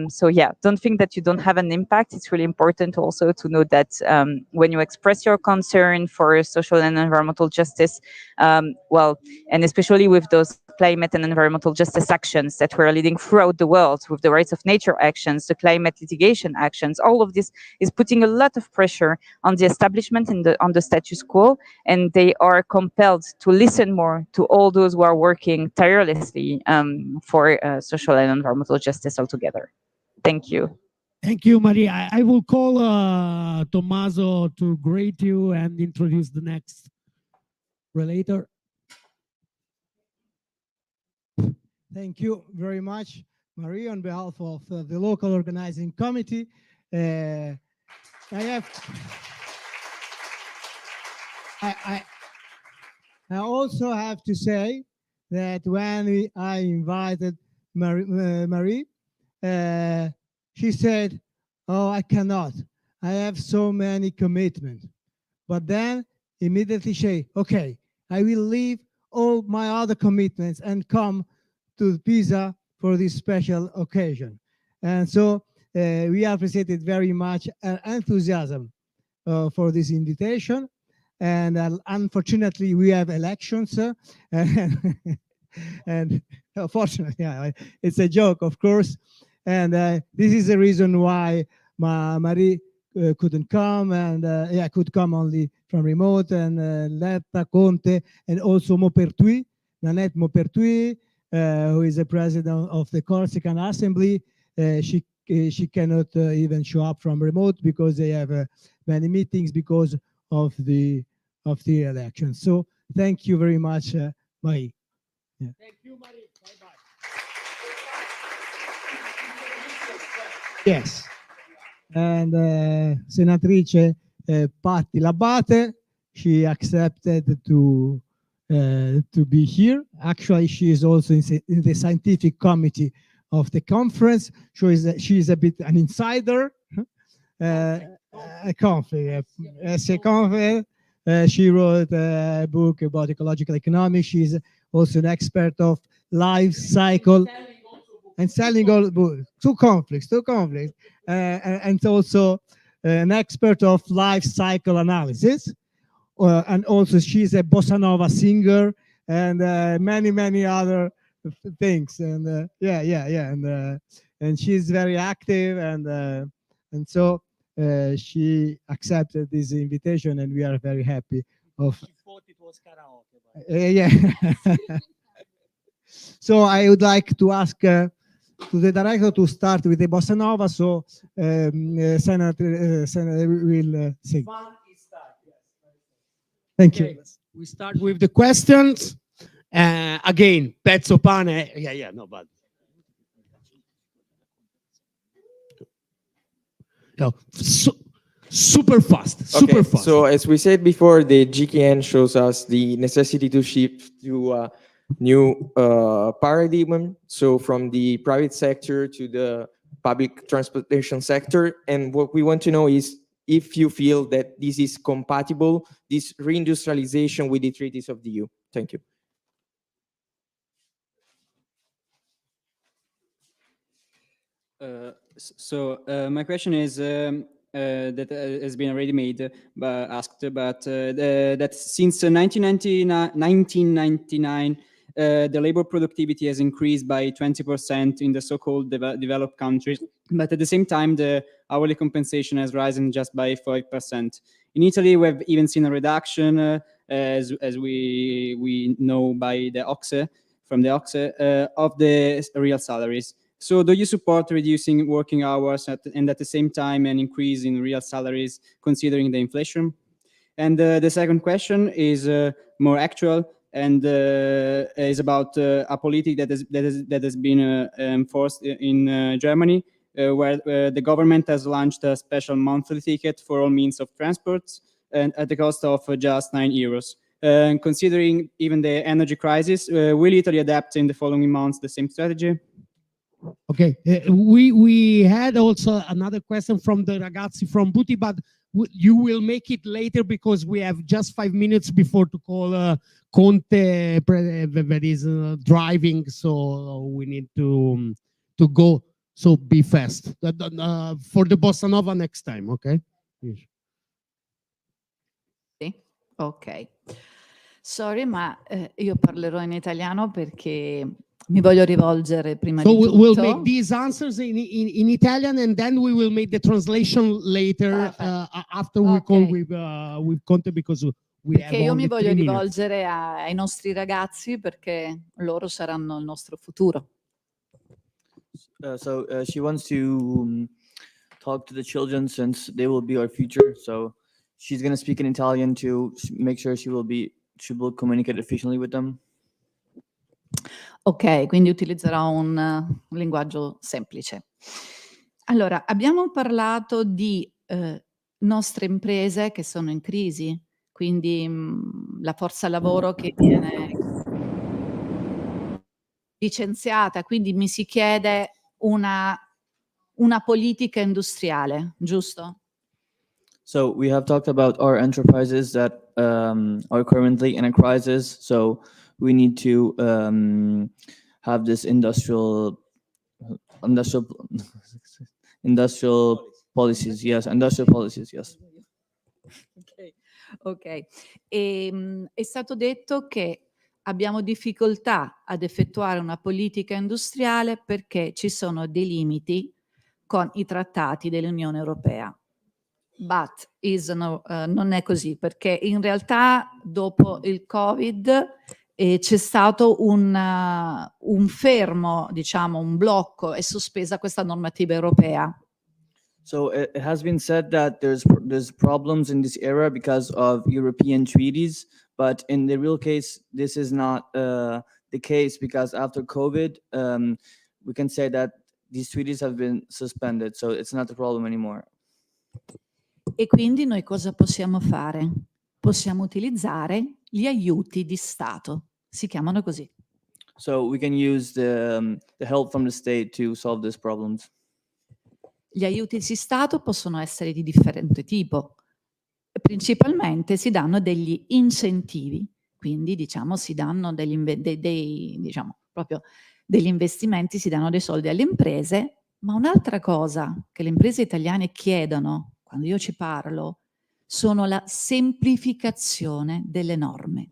So yeah, don't think that you don't have an impact. It's really important also to know that when you express your concern for social and environmental justice, well, and especially with those climate and environmental justice actions that we're leading throughout the world, with the rights of nature actions, the climate litigation actions, all of this is putting a lot of pressure on the establishment and on the status quo, and they are compelled to listen more to all those who are working tirelessly for social and environmental justice altogether. Thank you. Thank you, Maria. I will call Tommaso to greet you and introduce the next relator. Thank you very much, Maria, on behalf of the local organizing committee. I also have to say that when I invited Marie, she said, "Oh, I cannot. I have so many commitments." But then immediately say, "Okay, I will leave all my other commitments and come to Pisa for this special occasion." And so we appreciated very much enthusiasm for this invitation. And unfortunately, we have elections. And fortunately, yeah, it's a joke, of course. And this is the reason why Marie couldn't come, and could come only from remote, and Letta, Conte, and also Maupertuis, Nanette Maupertuis, who is the president of the Corsican Assembly. She cannot even show up from remote because they have many meetings because of the election. So thank you very much, Marie. Yeah. Thank you, Marie. Bye-bye. Yes. And Senatrice Patti Labate, she accepted to be here. Actually, she is also in the scientific committee of the conference. She is a bit an insider. A conflict. She wrote a book about ecological economics. She's also an expert of life cycle and selling all books. Two conflicts. And also an expert of life cycle analysis. And also she's a bossa nova singer and many other things. And and she's very active, and so she accepted this invitation, and we are very happy of. She thought it was karaoke. Yeah. So I would like to ask to the director to start with the bossa nova. So Senator will sing. Thank you. We start with the questions. Again, pezzo pane. But no, super fast. So as we said before, the GKN shows us the necessity to shift to a new paradigm. So from the private sector to the public transportation sector. And what we want to know is if you feel that this is compatible, this reindustrialization with the treaties of the EU. Thank you. My question is that has been already made, asked, but that since 1999, the labor productivity has increased by 20% in the so-called developed countries, but at the same time, the hourly compensation has risen just by 5%. In Italy, we've even seen a reduction, as we know by the OCSE, from the OCSE, of the real salaries. So do you support reducing working hours and at the same time an increase in real salaries considering the inflation? And the second question is more actual and is about a policy that has been enforced in Germany, where the government has launched a special monthly ticket for all means of transport and at the cost of just €9. Considering even the energy crisis, will Italy adapt in the following months the same strategy? Okay, we had also another question from the ragazzi from Buti, but you will make it later because we have just 5 minutes before to call Conte that is driving, so we need to go. So be fast for the bossa nova next time, okay? Yes. Ok. Sorry, ma io parlerò in italiano perché mi voglio rivolgere prima di tutto. We'll make these answers in Italian, and then we will make the translation later after we call with Conte, because perché io mi voglio rivolgere ai nostri ragazzi perché loro saranno il nostro futuro. She wants to talk to the children since they will be our future. So she's going to speak in Italian to make sure she will communicate efficiently with them. Ok, quindi utilizzerò un linguaggio semplice. Allora, abbiamo parlato di nostre imprese che sono in crisi, quindi la forza lavoro che viene licenziata, quindi mi si chiede una politica industriale, giusto? So we have talked about our enterprises that are currently in a crisis. So we need to have this industrial policies. Yes, industrial policies. Yes. Ok. È stato detto che abbiamo difficoltà ad effettuare una politica industriale perché ci sono dei limiti con i trattati dell'Unione Europea. But non è così, perché in realtà dopo il Covid c'è stato un fermo, diciamo, un blocco, è sospesa questa normativa europea. So it has been said that there's problems in this era because of European treaties, but in the real case, this is not the case because after COVID, we can say that these treaties have been suspended, so it's not a problem anymore. E quindi noi cosa possiamo fare? Possiamo utilizzare gli aiuti di Stato, si chiamano così. So we can use the help from the state to solve these problems. Gli aiuti di Stato possono essere di differente tipo. Principalmente si danno degli incentivi, quindi diciamo si danno degli investimenti, si danno dei soldi alle imprese, ma un'altra cosa che le imprese italiane chiedono, quando io ci parlo, sono la semplificazione delle norme.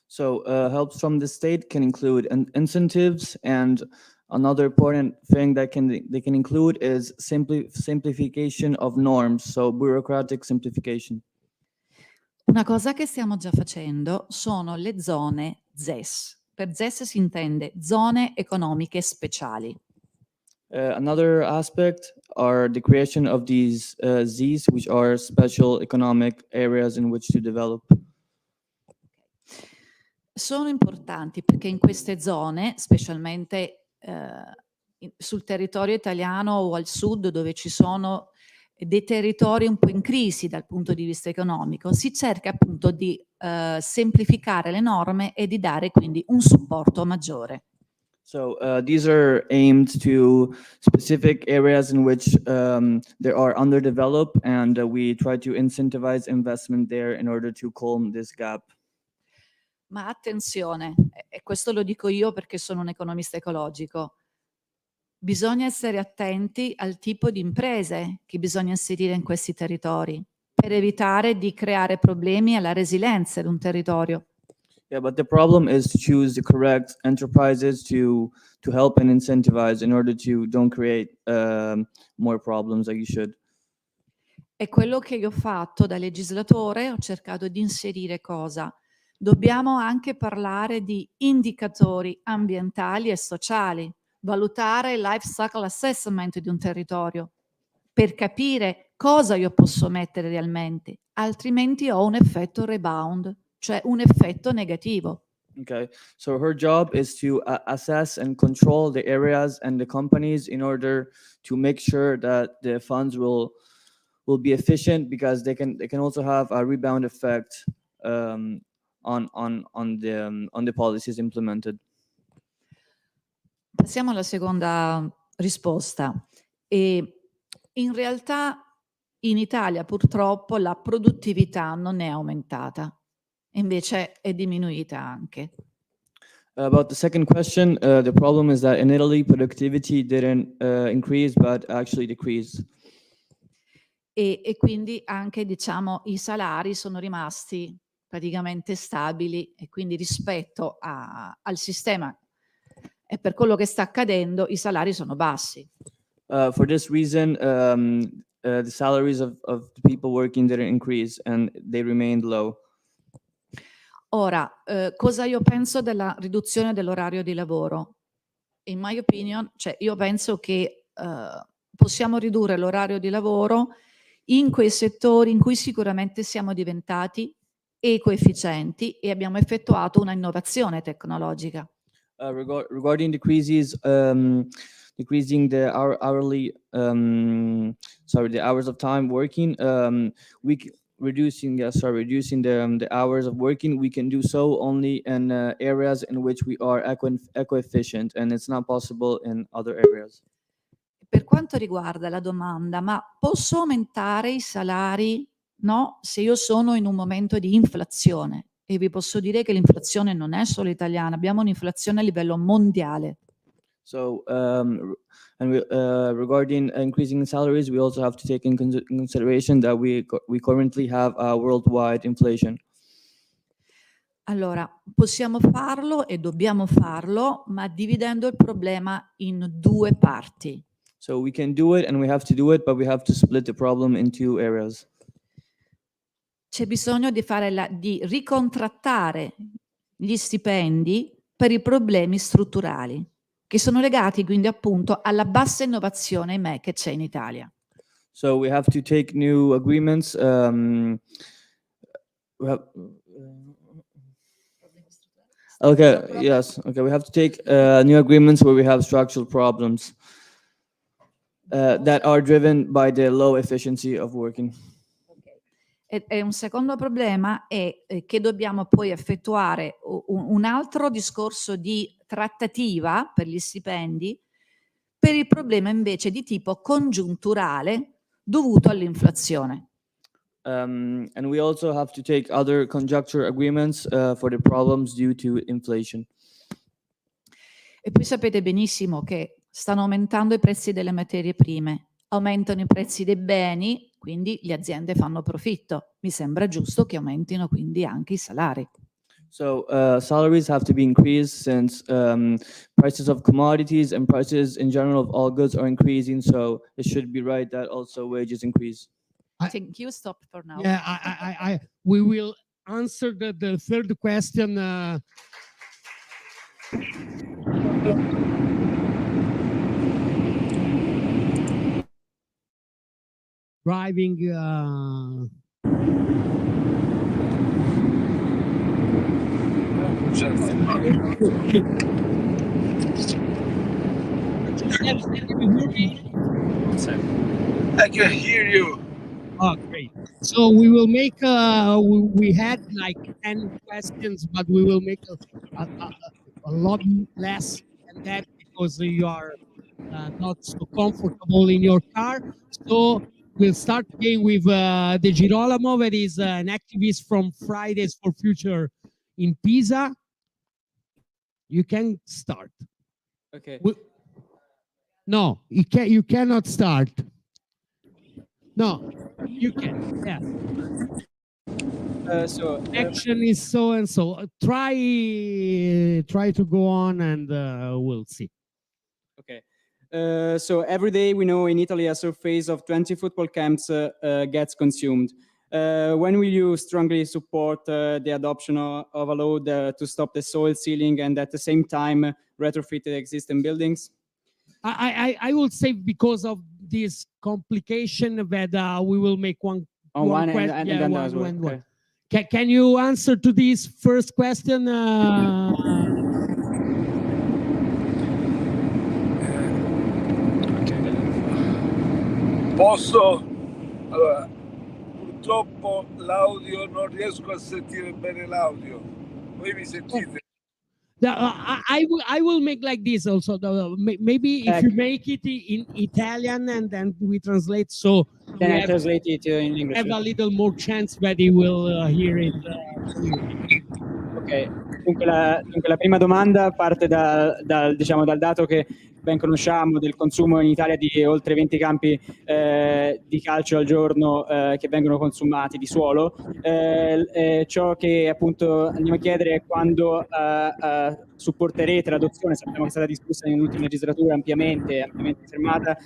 So helps from the state can include incentives, and another important thing that they can include is simplification of norms, so bureaucratic simplification. Una cosa che stiamo già facendo sono le zone ZES. Per ZES si intende zone economiche speciali. Another aspect are the creation of these Zs, which are special economic areas in which to develop. Sono importanti perché in queste zone, specialmente sul territorio italiano o al sud, dove ci sono dei territori un po' in crisi dal punto di vista economico, si cerca appunto di semplificare le norme e di dare quindi un supporto maggiore. So these are aimed to specific areas in which they are underdeveloped, and we try to incentivize investment there in order to calm this gap. Ma attenzione, e questo lo dico io perché sono un economista ecologico, bisogna essere attenti al tipo di imprese che bisogna inserire in questi territori per evitare di creare problemi alla resilienza di un territorio. Yeah, but the problem is to choose the correct enterprises to help and incentivize in order to don't create more problems like you should. È quello che io ho fatto da legislatore, ho cercato di inserire cosa? Dobbiamo anche parlare di indicatori ambientali e sociali, valutare il life cycle assessment di un territorio per capire cosa io posso mettere realmente, altrimenti ho un effetto rebound, cioè un effetto negativo. Okay, so her job is to assess and control the areas and the companies in order to make sure that the funds will be efficient, because they can also have a rebound effect on the policies implemented. Passiamo alla seconda risposta. In realtà in Italia purtroppo la produttività non è aumentata, invece è diminuita anche. About the second question, the problem is that in Italy productivity didn't increase but actually decreased. E quindi anche, diciamo, i salari sono rimasti praticamente stabili, e quindi rispetto al sistema e per quello che sta accadendo i salari sono bassi. For this reason, the salaries of the people working didn't increase and they remained low. Ora, cosa io penso della riduzione dell'orario di lavoro? In my opinion, cioè io penso che possiamo ridurre l'orario di lavoro in quei settori in cui sicuramente siamo diventati ecoefficienti e abbiamo effettuato una innovazione tecnologica. Regarding decreasing the hourly, the hours of time working, reducing the hours of working, we can do so only in areas in which we are eco-efficient, and it's not possible in other areas. Per quanto riguarda la domanda, ma posso aumentare i salari, no, se io sono in un momento di inflazione? E vi posso dire che l'inflazione non è solo italiana, abbiamo un'inflazione a livello mondiale. So, regarding increasing salaries, we also have to take in consideration that we currently have a worldwide inflation. Allora, possiamo farlo e dobbiamo farlo, ma dividendo il problema in due parti. So we can do it and we have to do it, but we have to split the problem in two areas. C'è bisogno di ricontrattare gli stipendi per i problemi strutturali, che sono legati quindi appunto alla bassa innovazione, ahimè, che c'è in Italia. So we have to take new agreements. Okay, yes. Okay, we have to take new agreements where we have structural problems that are driven by the low efficiency of working. E un secondo problema è che dobbiamo poi effettuare un altro discorso di trattativa per gli stipendi per il problema invece di tipo congiunturale dovuto all'inflazione. And we also have to take other conjuncture agreements for the problems due to inflation. E poi sapete benissimo che stanno aumentando i prezzi delle materie prime, aumentano i prezzi dei beni, quindi le aziende fanno profitto. Mi sembra giusto che aumentino quindi anche i salari. So salaries have to be increased since prices of commodities and prices in general of all goods are increasing. So it should be right that also wages increase. I think you stop for now. Yeah, we will answer the third question. Driving. I can hear you. Oh, great. So we will make, we had like 10 questions, but we will make a lot less than that because you are not so comfortable in your car. So we'll start again with De Girolamo, that is an activist from Fridays for Future in Pisa. You can start. Okay. No, you cannot start. No, you can. Yeah. Action is so and so. Try to go on, and we'll see. Okay. So every day we know in Italy a surface of 20 football camps gets consumed. When will you strongly support the adoption of a law to stop the soil sealing and at the same time retrofit the existing buildings? I will say because of this complication that we will make one question. Okay. Can you answer to this first question? Posso? Allora, purtroppo l'audio non riesco a sentire bene l'audio. Voi mi sentite? I will make like this also. Maybe if you make it in Italian and then we translate, so then I translate it in English. Have a little more chance that he will hear it. Ok, dunque la prima domanda parte dal dato che ben conosciamo del consumo in Italia di oltre 20 campi di calcio al giorno che vengono consumati di suolo. Ciò che appunto andiamo a chiedere è quando supporterete l'adozione, sappiamo che è stata discussa nell'ultima legislatura ampiamente fermata,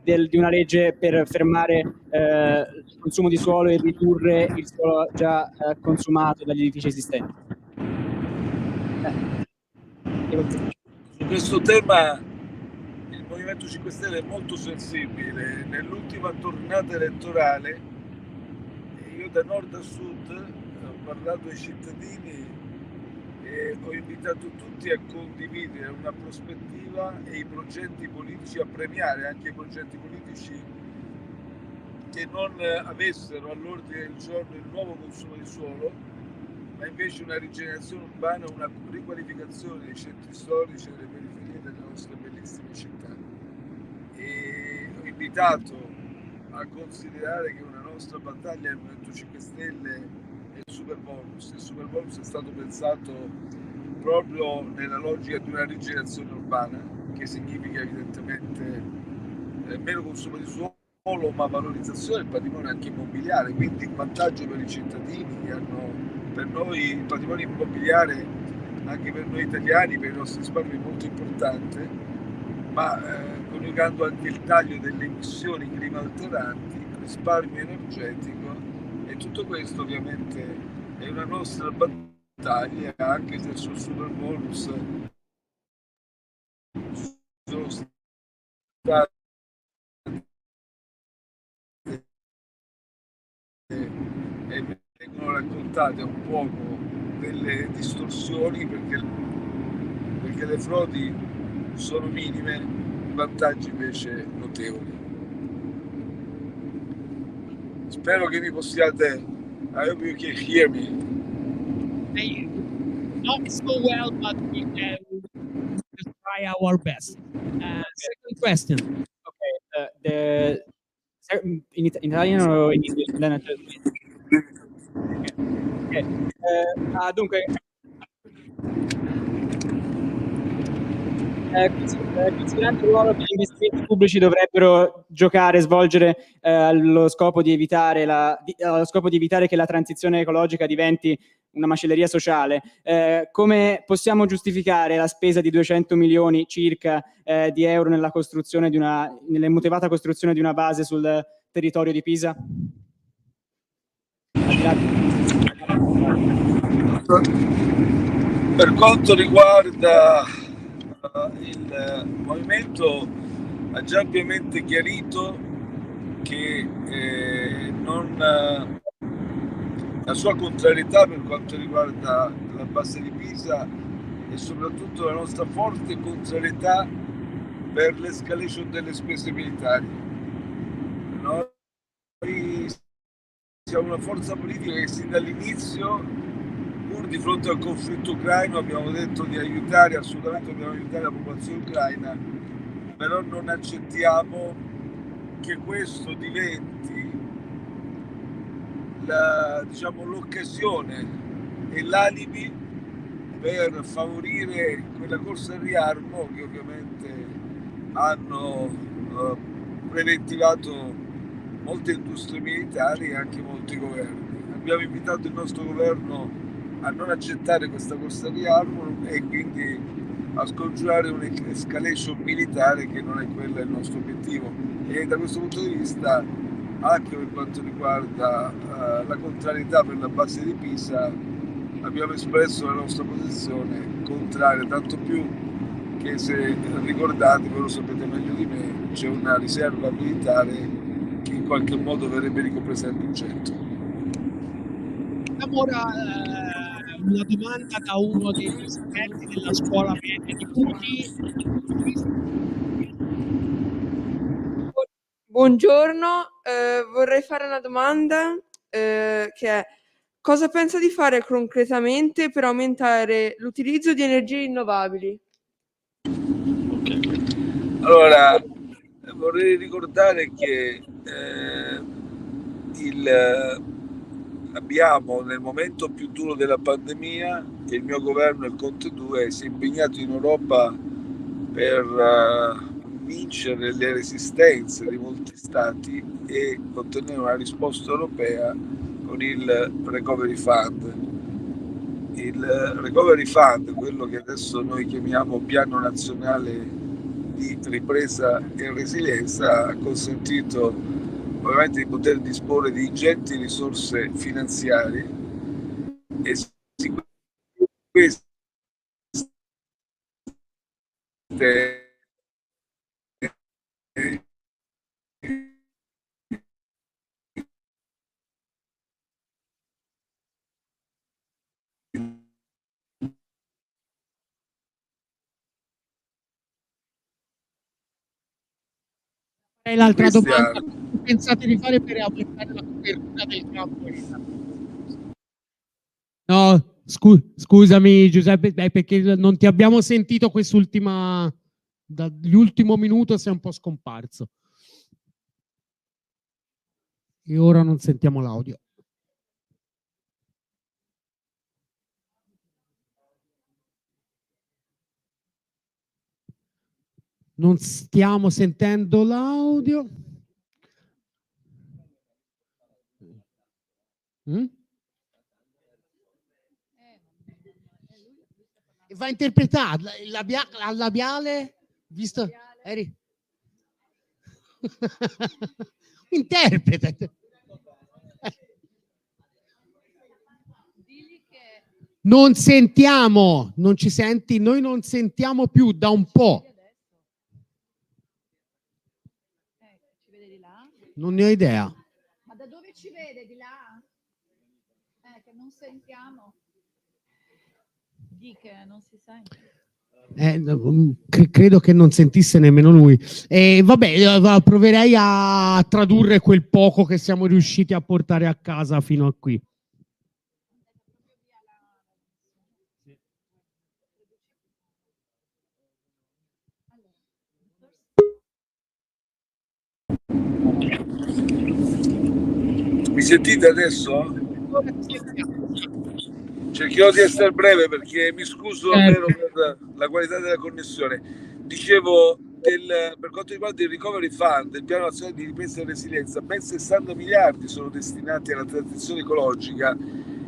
di una legge per fermare il consumo di suolo e ridurre il suolo già consumato dagli edifici esistenti. Su questo tema il Movimento 5 Stelle è molto sensibile. Nell'ultima tornata elettorale, io da nord a sud ho parlato ai cittadini e ho invitato tutti a condividere una prospettiva e i progetti politici, a premiare anche i progetti politici che non avessero all'ordine del giorno il nuovo consumo di suolo, ma invece una rigenerazione urbana, una riqualificazione dei centri storici e delle periferie delle nostre bellissime città. E ho invitato a considerare che una nostra battaglia del Movimento 5 Stelle è il super bonus. Il super bonus è stato pensato proprio nella logica di una rigenerazione urbana, che significa evidentemente meno consumo di suolo, ma valorizzazione del patrimonio anche immobiliare, quindi un vantaggio per i cittadini che hanno, per noi il patrimonio immobiliare, anche per noi italiani, per i nostri risparmi è molto importante, ma coniugando anche il taglio delle emissioni climalteranti, il risparmio energetico, e tutto questo ovviamente è una nostra battaglia, anche se sul super bonus sono state e vengono raccontate un poco delle distorsioni, perché le frodi sono minime, i vantaggi invece notevoli. Spero che mi possiate. I hope you can hear me. Not so well, but we can just try our best. Second question. Okay, in Italian or in English? Then I just... Okay. Dunque, considerando il ruolo che gli investimenti pubblici dovrebbero giocare, svolgere allo scopo di evitare che la transizione ecologica diventi una macelleria sociale, come possiamo giustificare la spesa di 200 milioni circa di euro nella motivata costruzione di una base sul territorio di Pisa? Per quanto riguarda il movimento, ha già ampiamente chiarito che la sua contrarietà per quanto riguarda la base di Pisa e soprattutto la nostra forte contrarietà per l'escalation delle spese militari. Noi siamo una forza politica che sin dall'inizio, pur di fronte al conflitto ucraino, abbiamo detto di aiutare, assolutamente dobbiamo aiutare la popolazione ucraina, però non accettiamo che questo diventi l'occasione e l'alibi per favorire quella corsa al riarmo che ovviamente hanno preventivato molte industrie militari e anche molti governi. Abbiamo invitato il nostro governo a non accettare questa corsa al riarmo e quindi a scongiurare un'escalation militare che non è quella il nostro obiettivo. E da questo punto di vista, anche per quanto riguarda la contrarietà per la base di Pisa, abbiamo espresso la nostra posizione contraria, tanto più che, se ricordate, voi lo sapete meglio di me, c'è una riserva militare che in qualche modo verrebbe ricompresa nel progetto. Ora una domanda da uno degli esperti della scuola media di Buti. Buongiorno, vorrei fare una domanda che è: cosa pensa di fare concretamente per aumentare l'utilizzo di energie rinnovabili? Allora, vorrei ricordare che abbiamo, nel momento più duro della pandemia, il mio governo, il Conte 2, si è impegnato in Europa per vincere le resistenze di molti stati e ottenere una risposta europea con il Recovery Fund. Il Recovery Fund, quello che adesso noi chiamiamo Piano Nazionale di Ripresa e Resilienza, ha consentito ovviamente di poter disporre di ingenti risorse finanziarie e queste E l'altra Cristiano. domanda, che pensate di fare per aumentare la copertura del campo? No, scusami Giuseppe, perché non ti abbiamo sentito quest'ultima, dall'ultimo minuto sei un po' scomparso. E ora non sentiamo l'audio. Non stiamo sentendo l'audio. Va interpretato il labiale, visto? Eri... Interpreta. Non sentiamo, non ci senti? Noi non sentiamo più da un po'. Non ne ho idea. Ma da dove ci vede? Di là? Che non sentiamo. Di che non si sente. Credo che non sentisse nemmeno lui. Vabbè, proverei a tradurre quel poco che siamo riusciti a portare a casa fino a qui. Mi sentite adesso? Cercherò di essere breve perché mi scuso davvero per la qualità della connessione. Dicevo, per quanto riguarda il Recovery Fund, del Piano Nazionale di Ripresa e Resilienza, ben 60 miliardi sono destinati alla transizione ecologica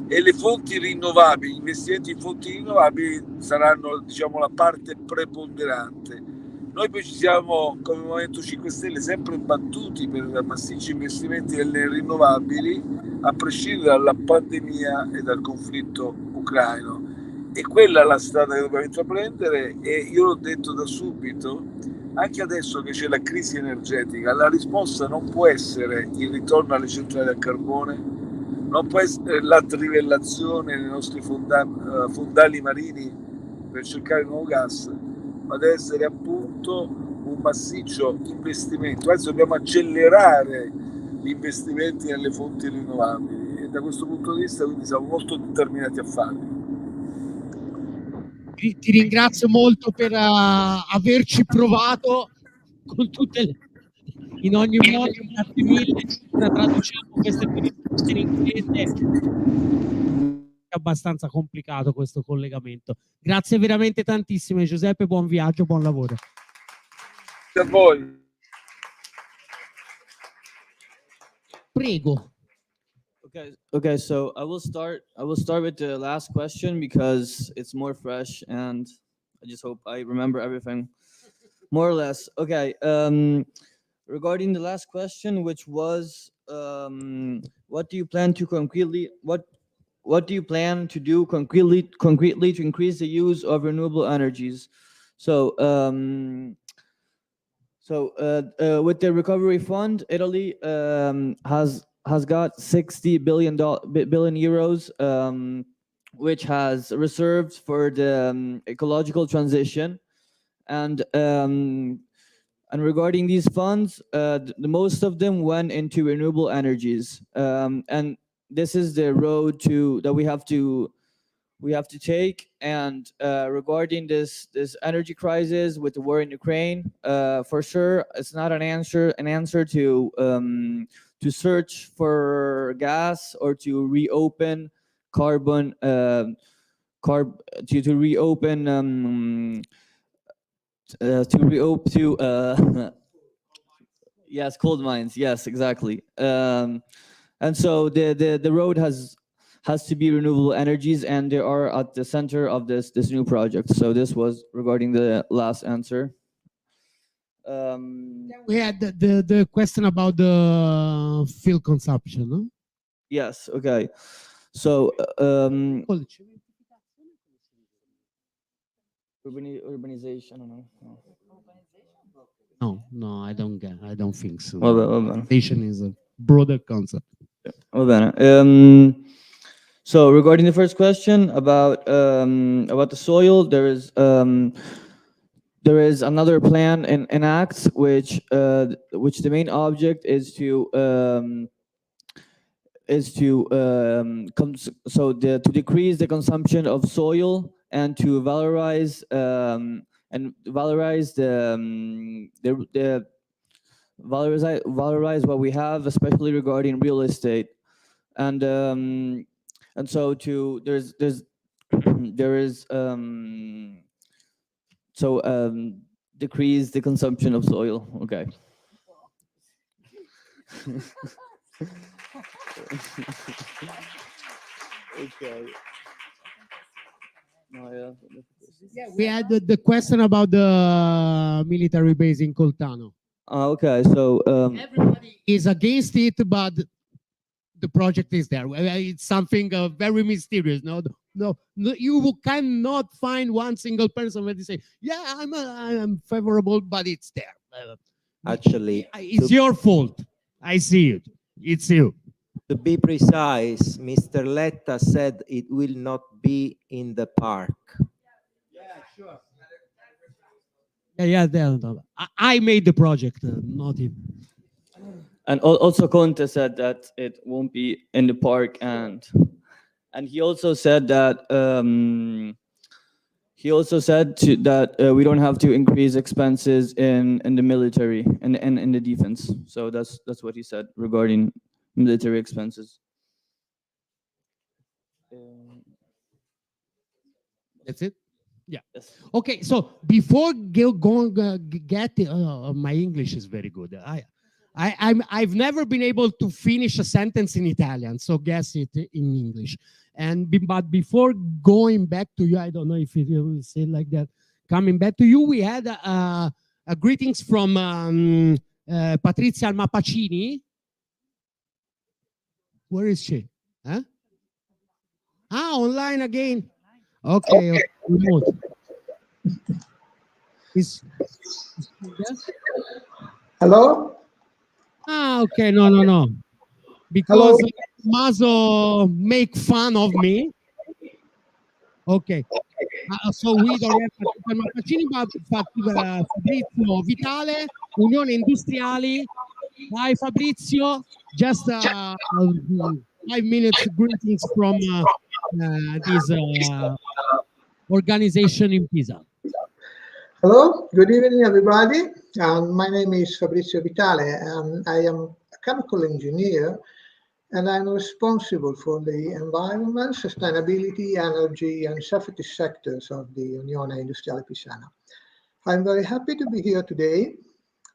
e le fonti rinnovabili, gli investimenti in fonti rinnovabili saranno, diciamo, la parte preponderante. Noi poi ci siamo, come Movimento 5 Stelle, sempre battuti per massicci investimenti nelle rinnovabili, a prescindere dalla pandemia e dal conflitto ucraino. E quella è la strada che dobbiamo intraprendere e io l'ho detto da subito, anche adesso che c'è la crisi energetica, la risposta non può essere il ritorno alle centrali a carbone, non può essere la trivellazione nei nostri fondali marini per cercare nuovo gas, ma deve essere appunto un massiccio investimento, anzi dobbiamo accelerare gli investimenti nelle fonti rinnovabili e da questo punto di vista quindi siamo molto determinati a farli. Ti ringrazio molto per averci provato con tutte le... in ogni modo, grazie mille. Ora traduciamo queste in inglese. È abbastanza complicato questo collegamento. Grazie veramente tantissimo Giuseppe, buon viaggio, buon lavoro. Grazie a voi. Prego. Okay, so I will start with the last question because it's more fresh and I just hope I remember everything more or less. Okay, regarding the last question, which was what do you plan to do concretely to increase the use of renewable energies? So with the recovery fund, Italy has got 60 billion euros, which has reserved for the ecological transition, and regarding these funds, the most of them went into renewable energies, and this is the road that we have to take. And regarding this energy crisis with the war in Ukraine, for sure it's not an answer to search for gas or to reopen carbon yes, coal mines, yes, exactly. And so the road has to be renewable energies, and they are at the center of this new project. So this was regarding the last answer. We had the question about the fuel consumption, no? Yes, okay. So urbanization, I don't know. No, I don't think so. Va bene. Urbanization is a broader concept. Va bene. So regarding the first question about the soil, there is there is another plan in Acts, which the main object is to to decrease the consumption of soil and to valorize valorize what we have, especially regarding real estate, and so to there is decrease the consumption of soil. Okay. Okay. We had the question about the military base in Coltano. Okay, so everybody is against it, but the project is there. It's something very mysterious. No, you cannot find one single person where they say, "Yeah, I'm favorable," but it's there. Actually, It's your fault. I see it. It's you. to be precise, Mr. Letta said it will not be in the park. Yeah. I made the project, not him. And also Conte said that it won't be in the park, and he also said that we don't have to increase expenses in the military and in the defense. So that's what he said regarding military expenses. That's it. Yeah. Yes. Okay. So before going get my English is very good. I've never been able to finish a sentence in Italian, so guess it in English. But before going back to you, I don't know if you will say it like that. Coming back to you, we had a greetings from Patrizia Almapacini. Where is she? Huh? Online again. Okay. Hello? Okay. No. Because Maso make fun of me. Okay. So we don't have Patrizia Almapacini, but Fabrizio Vitale, Unione Industriali. Hi, Fabrizio. Just 5 minutes greetings from this organization in Pisa. Hello, good evening, everybody. My name is Fabrizio Vitale, and I am a chemical engineer, and I'm responsible for the environment, sustainability, energy, and safety sectors of the Unione Industriale Pisana. I'm very happy to be here today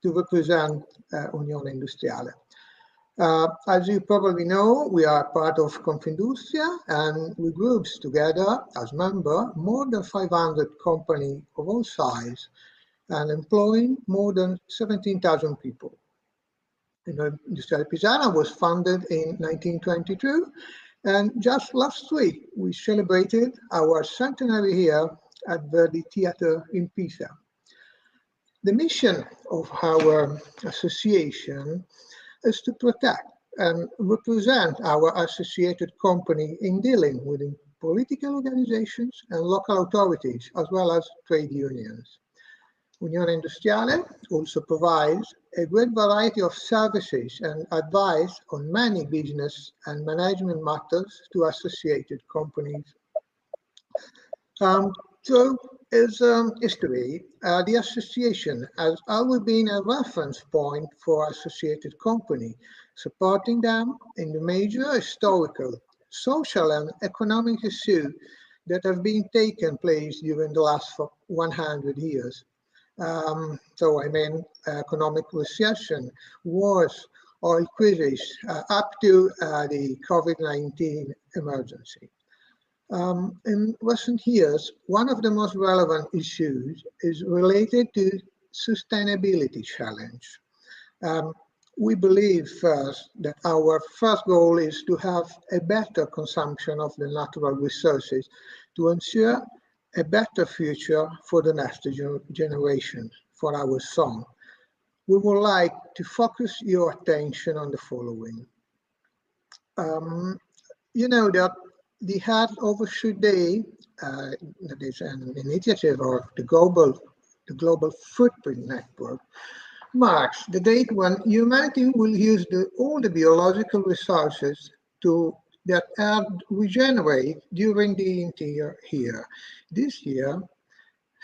to represent Unione Industriale. As you probably know, we are part of Confindustria, and we groups together as member more than 500 companies of all size and employing more than 17,000 people. Industriale Pisana was founded in 1922, and just last week we celebrated our centenary here at Verdi Theatre in Pisa. The mission of our association is to protect and represent our associated company in dealing with political organizations and local authorities, as well as trade unions. Unione Industriale also provides a great variety of services and advice on many business and management matters to associated companies. Through its history, the association has always been a reference point for associated companies, supporting them in the major historical, social, and economic issues that have been taken place during the last 100 years. So I mean economic recession, wars, oil crisis, up to the COVID-19 emergency. In recent years, one of the most relevant issues is related to sustainability challenge. We believe first that our first goal is to have a better consumption of the natural resources to ensure a better future for the next generation, for our son. We would like to focus your attention on the following. You know that the Earth Overshoot Day, that is an initiative of the Global the Global Footprint Network, marks the date when humanity will use all the biological resources that Earth regenerate during the entire year. This year,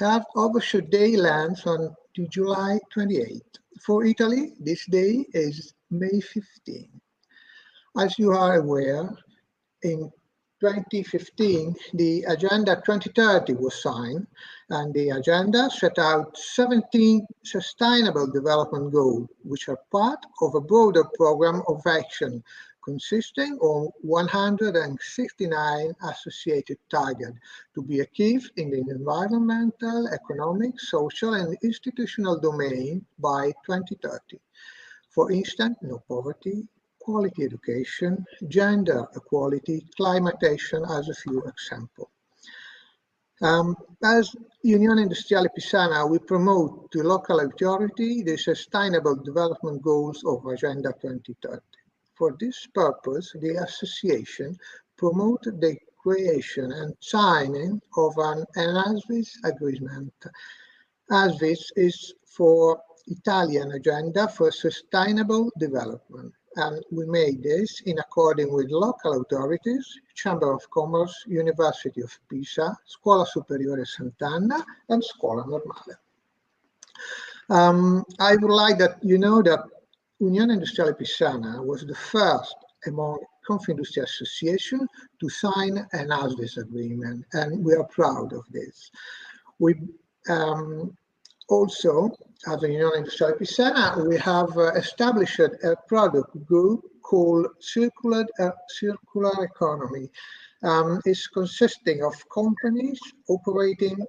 Earth Overshoot Day lands on July 28th. For Italy, this day is May 15. As you are aware, in 2015, the Agenda 2030 was signed, and the agenda set out 17 Sustainable Development Goals, which are part of a broader program of action consisting of 169 associated targets to be achieved in the environmental, economic, social, and institutional domain by 2030. For instance, no poverty, quality education, gender equality, climate action as a few examples. As Unione Industriale Pisana, we promote to local authority the Sustainable Development Goals of Agenda 2030. For this purpose, the association promoted the creation and signing of an ASVIS agreement. ASVIS is for Italian Agenda for Sustainable Development, and we made this in accordance with local authorities, Chamber of Commerce, University of Pisa, Scuola Superiore Sant'Anna, and Scuola Normale. I would like that you know that Unione Industriale Pisana was the first among Confindustria Association to sign an ASVIS agreement, and we are proud of this. We also, as a Unione Industriale Pisana, we have established a product group called Circular Economy. It's consisting of companies operating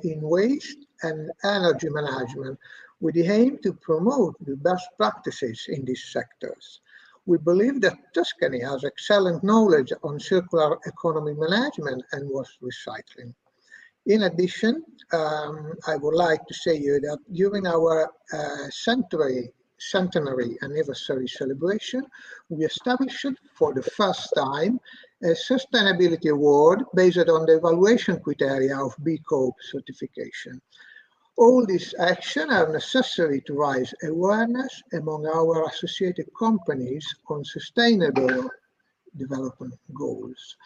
in waste and energy management with the aim to promote the best practices in these sectors. We believe that Tuscany has excellent knowledge on circular economy management and waste recycling. In addition, I would like to say you that during our centenary anniversary celebration, we established for the first time a sustainability award based on the evaluation criteria of B Corp certification. All these actions are necessary to raise awareness among our associated companies on sustainable development goals.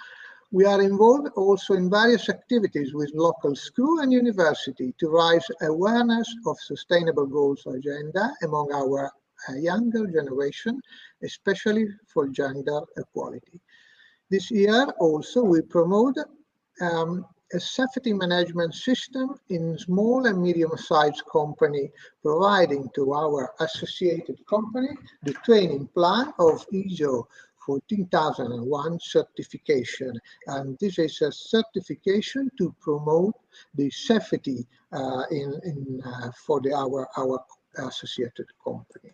We are involved also in various activities with local school and university to raise awareness of sustainable goals agenda among our younger generation, especially for gender equality. This year also we promote a safety management system in small and medium-sized company, providing to our associated company the training plan of ISO 14001 certification, and this is a certification to promote the safety for our associated company.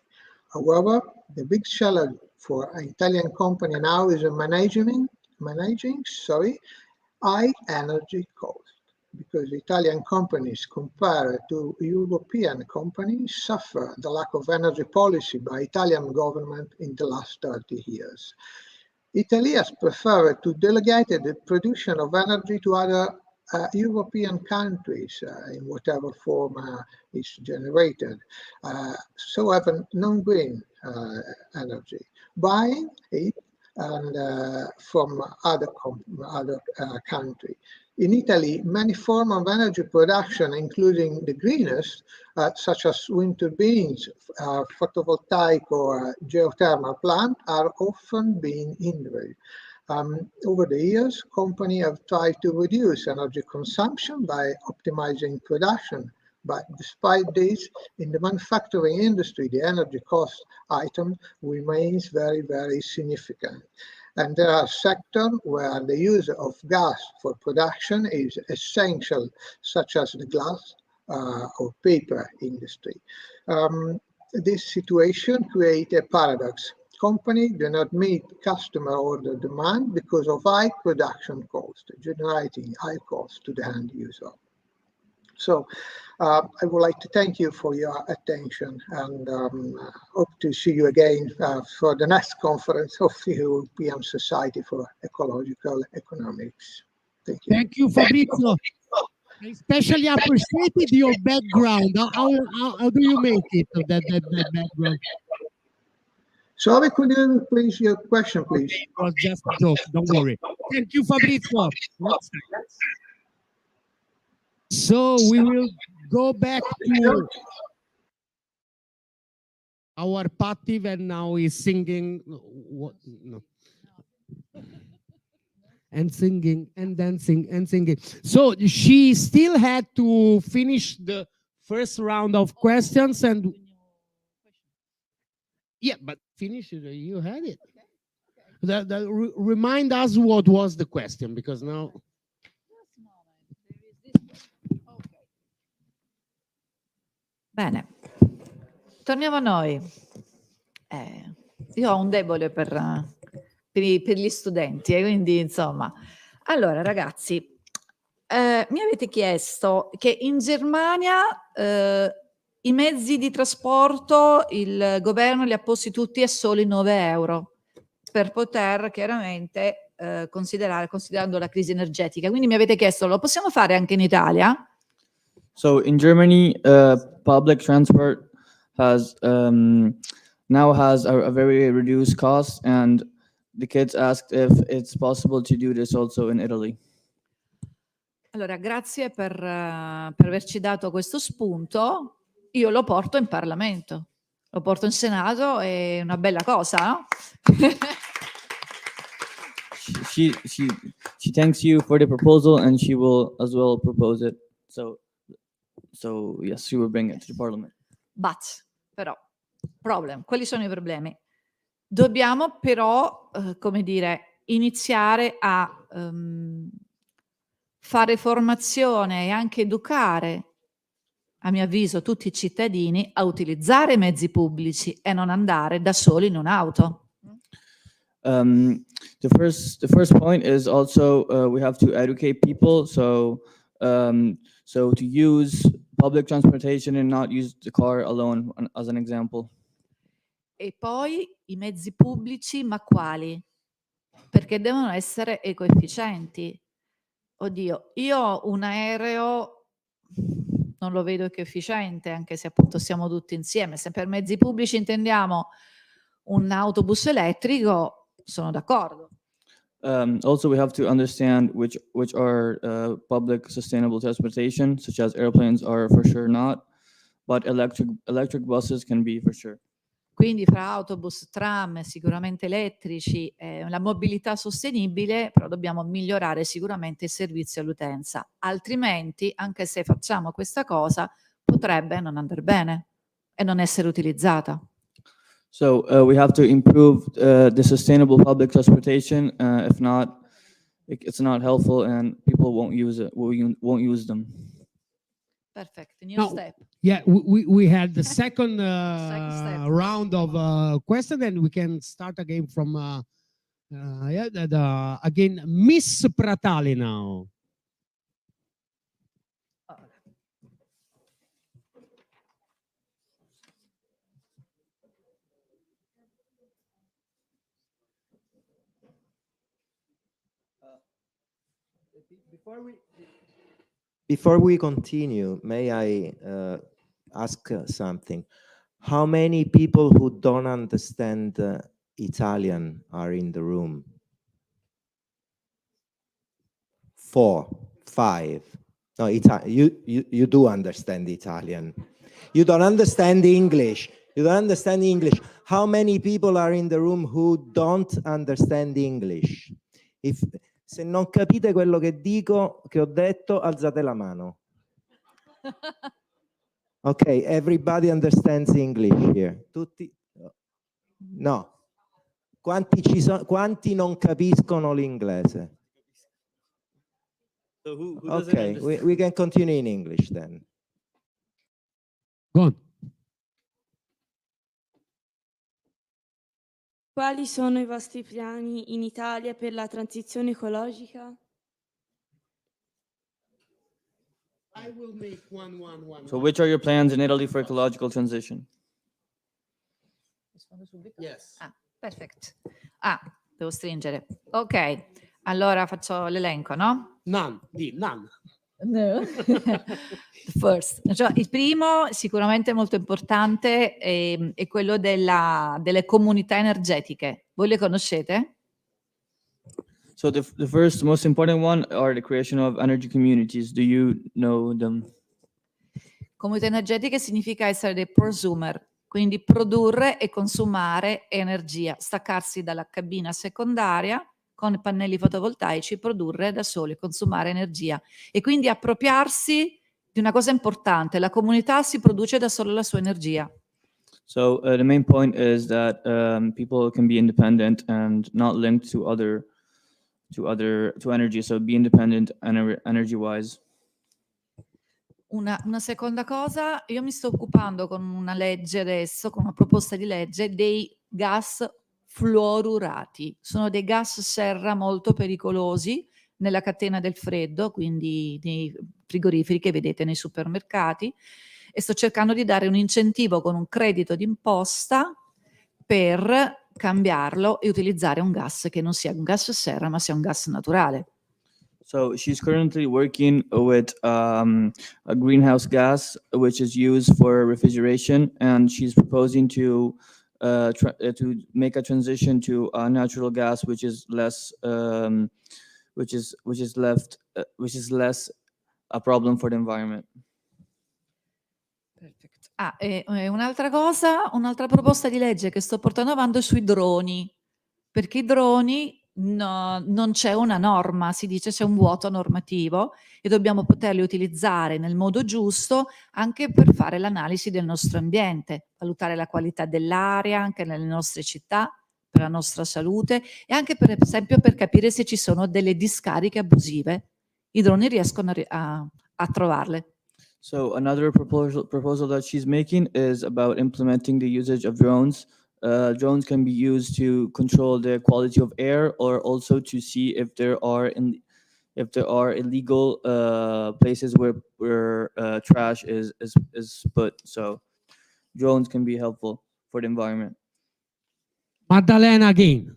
However, the big challenge for an Italian company now is managing high energy cost, because Italian companies compared to European companies suffer the lack of energy policy by Italian government in the last 30 years. Italy has preferred to delegate the production of energy to other European countries in whatever form it's generated, so have a non-green energy, buying it from other countries. In Italy, many forms of energy production, including the greenest, such as wind turbines, photovoltaic or geothermal plants, are often being hindered. Over the years, companies have tried to reduce energy consumption by optimizing production. But despite this, in the manufacturing industry, the energy cost item remains very, very significant. And there are sectors where the use of gas for production is essential, such as the glass or paper industry. This situation creates a paradox. Companies do not meet customer order demand because of high production cost, generating high cost to the end user. So I would like to thank you for your attention, and hope to see you again for the next conference of the European Society for Ecological Economics. Thank you. Thank you, Fabrizio. I especially appreciated your background. How do you make it, that background? Sorry, could you please your question, please? It was just a joke, don't worry. Thank you, Fabrizio. So we will go back to our Pativ, and now he's singing. What? No. And singing and dancing and singing. So she still had to finish the first round of questions, and yeah, but finish it. You had it. Remind us what was the question, because now. Bene, torniamo a noi. Io ho un debole per gli studenti, quindi insomma. Allora, ragazzi, mi avete chiesto che in Germania i mezzi di trasporto il governo li ha posti tutti a soli 9 euro per poter chiaramente considerando la crisi energetica. Quindi mi avete chiesto, lo possiamo fare anche in Italia? So in Germany, public transport has now has a very reduced cost, and the kids asked if it's possible to do this also in Italy. Allora, grazie per averci dato questo spunto. Io lo porto in Parlamento, lo porto in Senato, è una bella cosa, no? She thanks you for the proposal, and she will as well propose it. So yes, she will bring it to the parliament. But, però, quali sono i problemi? Dobbiamo però, come dire, iniziare a fare formazione e anche educare, a mio avviso, tutti i cittadini a utilizzare i mezzi pubblici e non andare da soli in un'auto. The first point is also we have to educate people, so to use public transportation and not use the car alone, as an example. E poi i mezzi pubblici, ma quali? Perché devono essere ecoefficienti. Oddio, io un aereo non lo vedo ecoefficiente, anche se appunto siamo tutti insieme. Se per mezzi pubblici intendiamo un autobus elettrico, sono d'accordo. Also, we have to understand which are public sustainable transportation, such as airplanes are for sure not, but electric buses can be for sure. Quindi fra autobus, tram, sicuramente elettrici, la mobilità sostenibile, però dobbiamo migliorare sicuramente il servizio all'utenza. Altrimenti, anche se facciamo questa cosa, potrebbe non andare bene e non essere utilizzata. So we have to improve the sustainable public transportation. If not, it's not helpful, and people won't use it. Won't use them. Perfect. New step. Yeah, we had the second round of question, and we can start again from again Miss Pratali now. Before we continue, may I ask something? How many people who don't understand Italian are in the room? 4, 5. No, you do understand Italian. You don't understand English. You don't understand English. How many people are in the room who don't understand English? Se non capite quello che dico, che ho detto, alzate la mano. Ok, everybody understands English here. Tutti? No. Quanti non capiscono l'inglese? So who Okay, we can continue in English then. Go on. Quali sono i vostri piani in Italia per la transizione ecologica? I will make one. So which are your plans in Italy for ecological transition? Rispondo subito? Yes. Perfetto. Devo stringere. Ok, allora faccio l'elenco, no? None. No. The first. Cioè, il primo, sicuramente molto importante, è quello delle comunità energetiche. Voi le conoscete? So the first most important one are the creation of energy communities. Do you know them? Comunità energetiche significa essere dei prosumer, quindi produrre e consumare energia, staccarsi dalla cabina secondaria con pannelli fotovoltaici, produrre da soli, consumare energia e quindi appropriarsi di una cosa importante: la comunità si produce da sola la sua energia. So the main point is that people can be independent and not linked to energy. So be independent energy wise. Una seconda cosa, io mi sto occupando con una legge adesso, con una proposta di legge, dei gas fluorurati. Sono dei gas serra molto pericolosi nella catena del freddo, quindi nei frigoriferi che vedete nei supermercati, e sto cercando di dare un incentivo con un credito d'imposta per cambiarlo e utilizzare un gas che non sia un gas serra, ma sia un gas naturale. So she's currently working with a greenhouse gas, which is used for refrigeration, and she's proposing to make a transition to a natural gas, which is less a problem for the environment. Un'altra cosa, un'altra proposta di legge che sto portando avanti è sui droni, perché i droni non c'è una norma, si dice c'è un vuoto normativo e dobbiamo poterli utilizzare nel modo giusto anche per fare l'analisi del nostro ambiente, valutare la qualità dell'aria anche nelle nostre città, per la nostra salute e anche per esempio per capire se ci sono delle discariche abusive. I droni riescono a trovarle. So another proposal that she's making is about implementing the usage of drones. Drones can be used to control the quality of air, or also to see if there are illegal places where trash is put. So drones can be helpful for the environment. Maddalena again.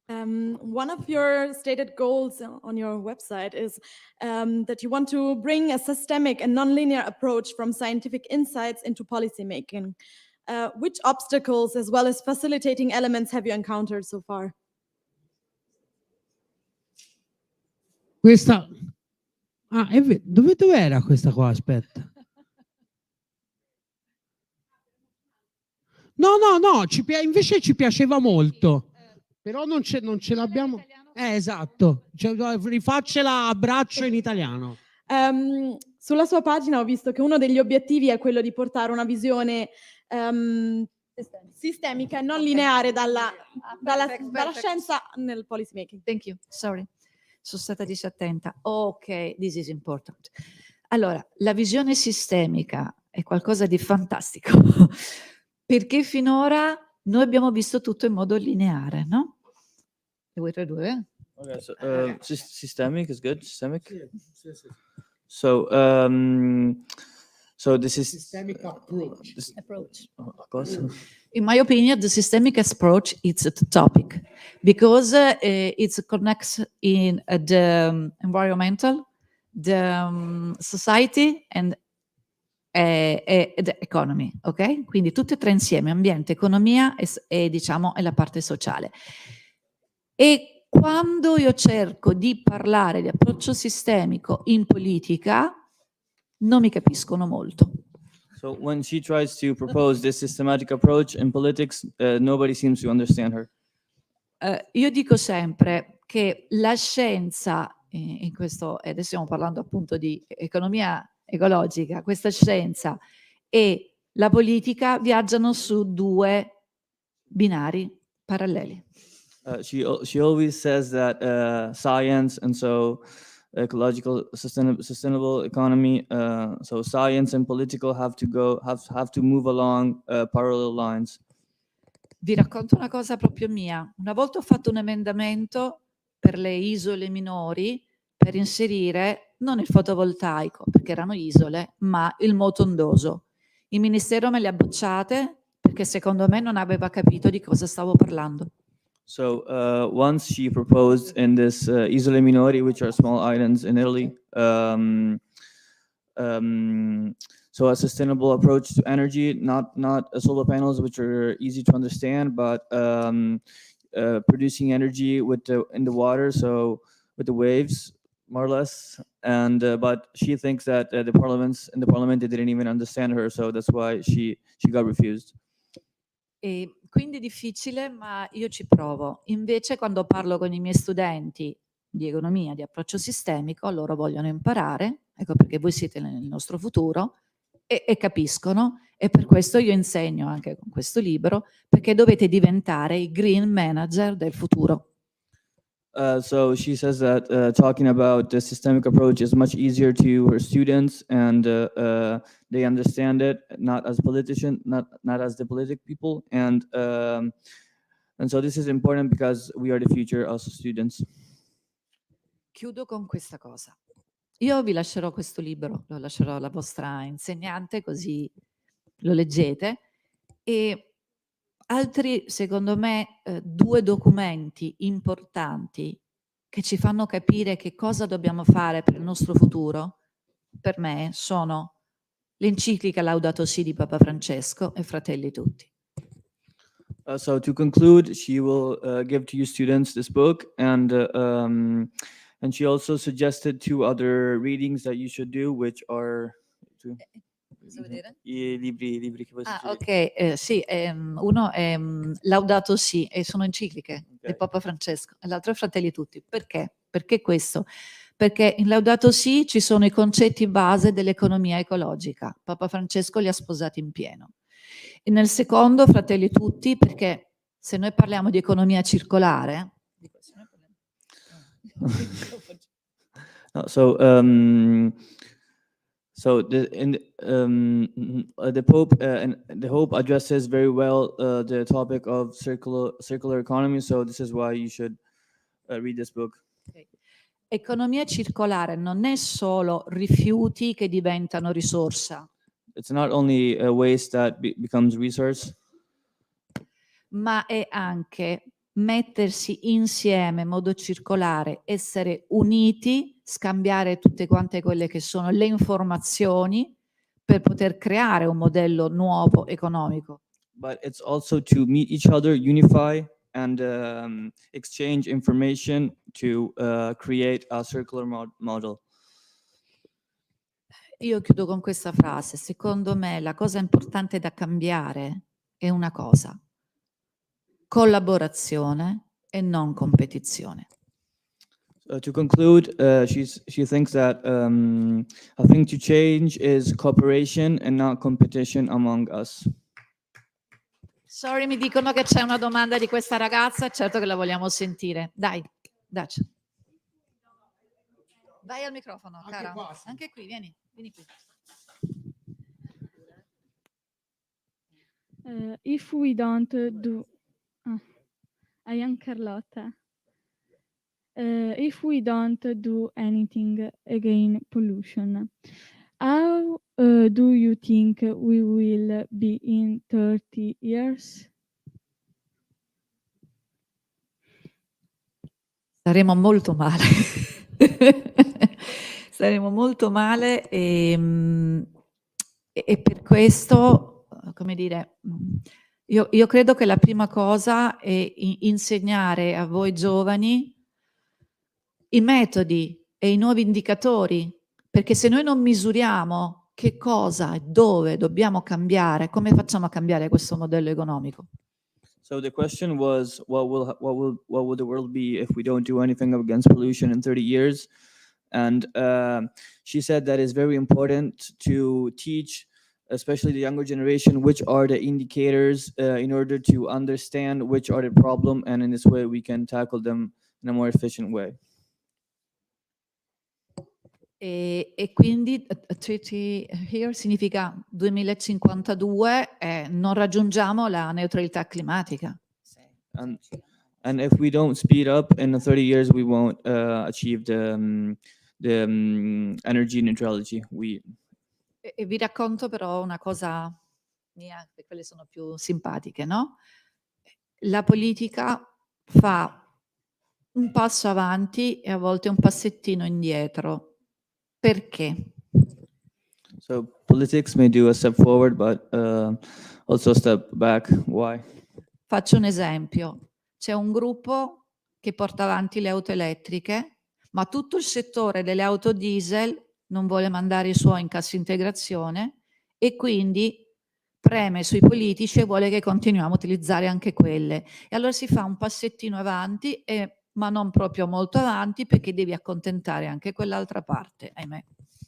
One of your stated goals on your website is that you want to bring a systemic and nonlinear approach from scientific insights into policymaking. Which obstacles as well as facilitating elements have you encountered so far? Questa... Ah, dov'era questa qua? Aspetta. No, invece ci piaceva molto. Però non ce l'abbiamo. Esatto. Rifaccela a braccio in italiano. Sulla sua pagina ho visto che uno degli obiettivi è quello di portare una visione sistemica e non lineare dalla scienza nel policy making. Thank you, sorry. Sono stata disattenta. Ok, this is important. Allora, la visione sistemica è qualcosa di fantastico, perché finora noi abbiamo visto tutto in modo lineare, no? Le vuoi tradurre? Okay, so systemic is good. Systemic. So so this is systemic approach. In my opinion, the systemic approach is the topic because it connects in the environmental, the society and the economy, ok? Quindi tutte e tre insieme, ambiente, economia e diciamo e la parte sociale. E quando io cerco di parlare di approccio sistemico in politica, non mi capiscono molto. So when she tries to propose this systematic approach in politics, nobody seems to understand her. Io dico sempre che la scienza, in questo, adesso stiamo parlando appunto di economia ecologica, questa scienza e la politica viaggiano su due binari paralleli. She always says that science and so ecological sustainable economy, so science and political have to move along parallel lines. Vi racconto una cosa proprio mia. Una volta ho fatto un emendamento per le isole minori per inserire non il fotovoltaico, perché erano isole, ma il moto ondoso. Il ministero me le ha bocciate perché secondo me non aveva capito di cosa stavo parlando. So once she proposed in this isole minori, which are small islands in Italy, so a sustainable approach to energy, not solar panels, which are easy to understand, but producing energy in the water, so with the waves, more or less. And but she thinks that the parliament they didn't even understand her, so that's why she got refused. E quindi difficile, ma io ci provo. Invece quando parlo con i miei studenti di economia, di approccio sistemico, loro vogliono imparare, ecco perché voi siete nel nostro futuro, e capiscono, e per questo io insegno anche con questo libro, perché dovete diventare i green manager del futuro. So she says that talking about the systemic approach is much easier to her students, and they understand it, not as politicians, not as the politic people, and so this is important because we are the future as students. Chiudo con questa cosa. Io vi lascerò questo libro, lo lascerò alla vostra insegnante, così lo leggete, e altri, secondo me, 2 documenti importanti che ci fanno capire che cosa dobbiamo fare per il nostro futuro, per me, sono l'enciclica Laudato Si di Papa Francesco e Fratelli Tutti. So to conclude, she will give to you students this book, and she also suggested 2 other readings that you should do, which are i libri che voi Ok, sì, uno è Laudato Si, e sono encicliche di Papa Francesco, e l'altro è Fratelli Tutti. Perché? Perché questo? Perché in Laudato Si ci sono i concetti base dell'economia ecologica. Papa Francesco li ha sposati in pieno. E nel secondo, Fratelli Tutti, perché se noi parliamo di economia circolare... No, so the Pope and the Pope addresses very well the topic of circular economy. So this is why you should read this book. Okay. Economia circolare non è solo rifiuti che diventano risorsa. It's not only a waste that becomes resource, ma è anche mettersi insieme in modo circolare, essere uniti, scambiare tutte quante quelle che sono le informazioni per poter creare un modello nuovo economico. but it's also to meet each other, unify, and exchange information to create a circular model. Io chiudo con questa frase. Secondo me la cosa importante da cambiare è una cosa: collaborazione e non competizione. To conclude, she thinks that a thing to change is cooperation and not competition among us. Sorry, mi dicono che c'è una domanda di questa ragazza, certo che la vogliamo sentire. Dai, dacci. Vai al microfono, anche cara. Qua, sì. Anche qui, vieni qui. If we don't do... I am Carlotta. If we don't do anything against pollution, how do you think we will be in 30 years? Staremo molto male. Staremo molto male e per questo, come dire, io credo che la prima cosa è insegnare a voi giovani i metodi e i nuovi indicatori, perché se noi non misuriamo che cosa e dove dobbiamo cambiare, come facciamo a cambiare questo modello economico? So the question was, what will the world be if we don't do anything against pollution in 30 years? And she said that it's very important to teach, especially the younger generation, which are the indicators in order to understand which are the problem, and in this way we can tackle them in a more efficient way. E quindi 30 here significa 2052 e non raggiungiamo la neutralità climatica. And if we don't speed up in 30 years, we won't achieve the energy neutrality. E vi racconto però una cosa mia, che quelle sono più simpatiche, no? La politica fa un passo avanti e a volte un passettino indietro. Perché? So politics may do a step forward, but also a step back. Why? Faccio un esempio. C'è un gruppo che porta avanti le auto elettriche, ma tutto il settore delle auto diesel non vuole mandare i suoi in cassa integrazione e quindi preme sui politici e vuole che continuiamo a utilizzare anche quelle. E allora si fa un passettino avanti, ma non proprio molto avanti, perché devi accontentare anche quell'altra parte, ahimè.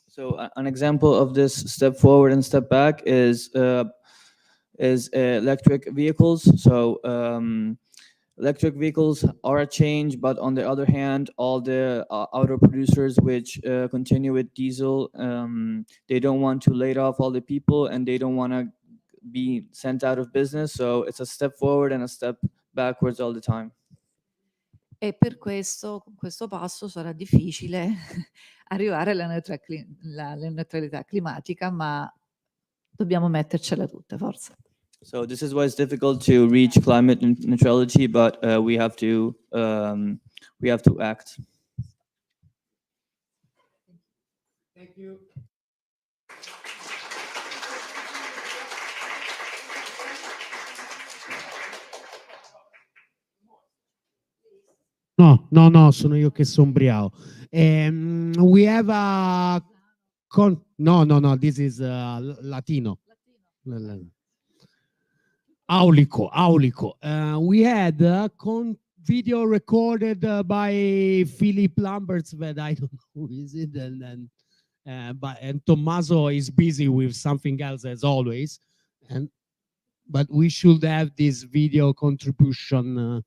So an example of this step forward and step back is electric vehicles. So electric vehicles are a change, but on the other hand, all the auto producers which continue with diesel, they don't want to lay off all the people and they don't want to be sent out of business. So it's a step forward and a step backwards all the time. E per questo, con questo passo sarà difficile arrivare alla neutralità climatica, ma dobbiamo mettercela tutte, forza. So this is why it's difficult to reach climate neutrality, but we have to act. Thank you. No, sono io che sombriavo. We have a no, this is Latino. Aulico. We had a video recorded by Philip Lamberts, but I don't know who is it, and Tommaso is busy with something else as always, but we should have this video contribution.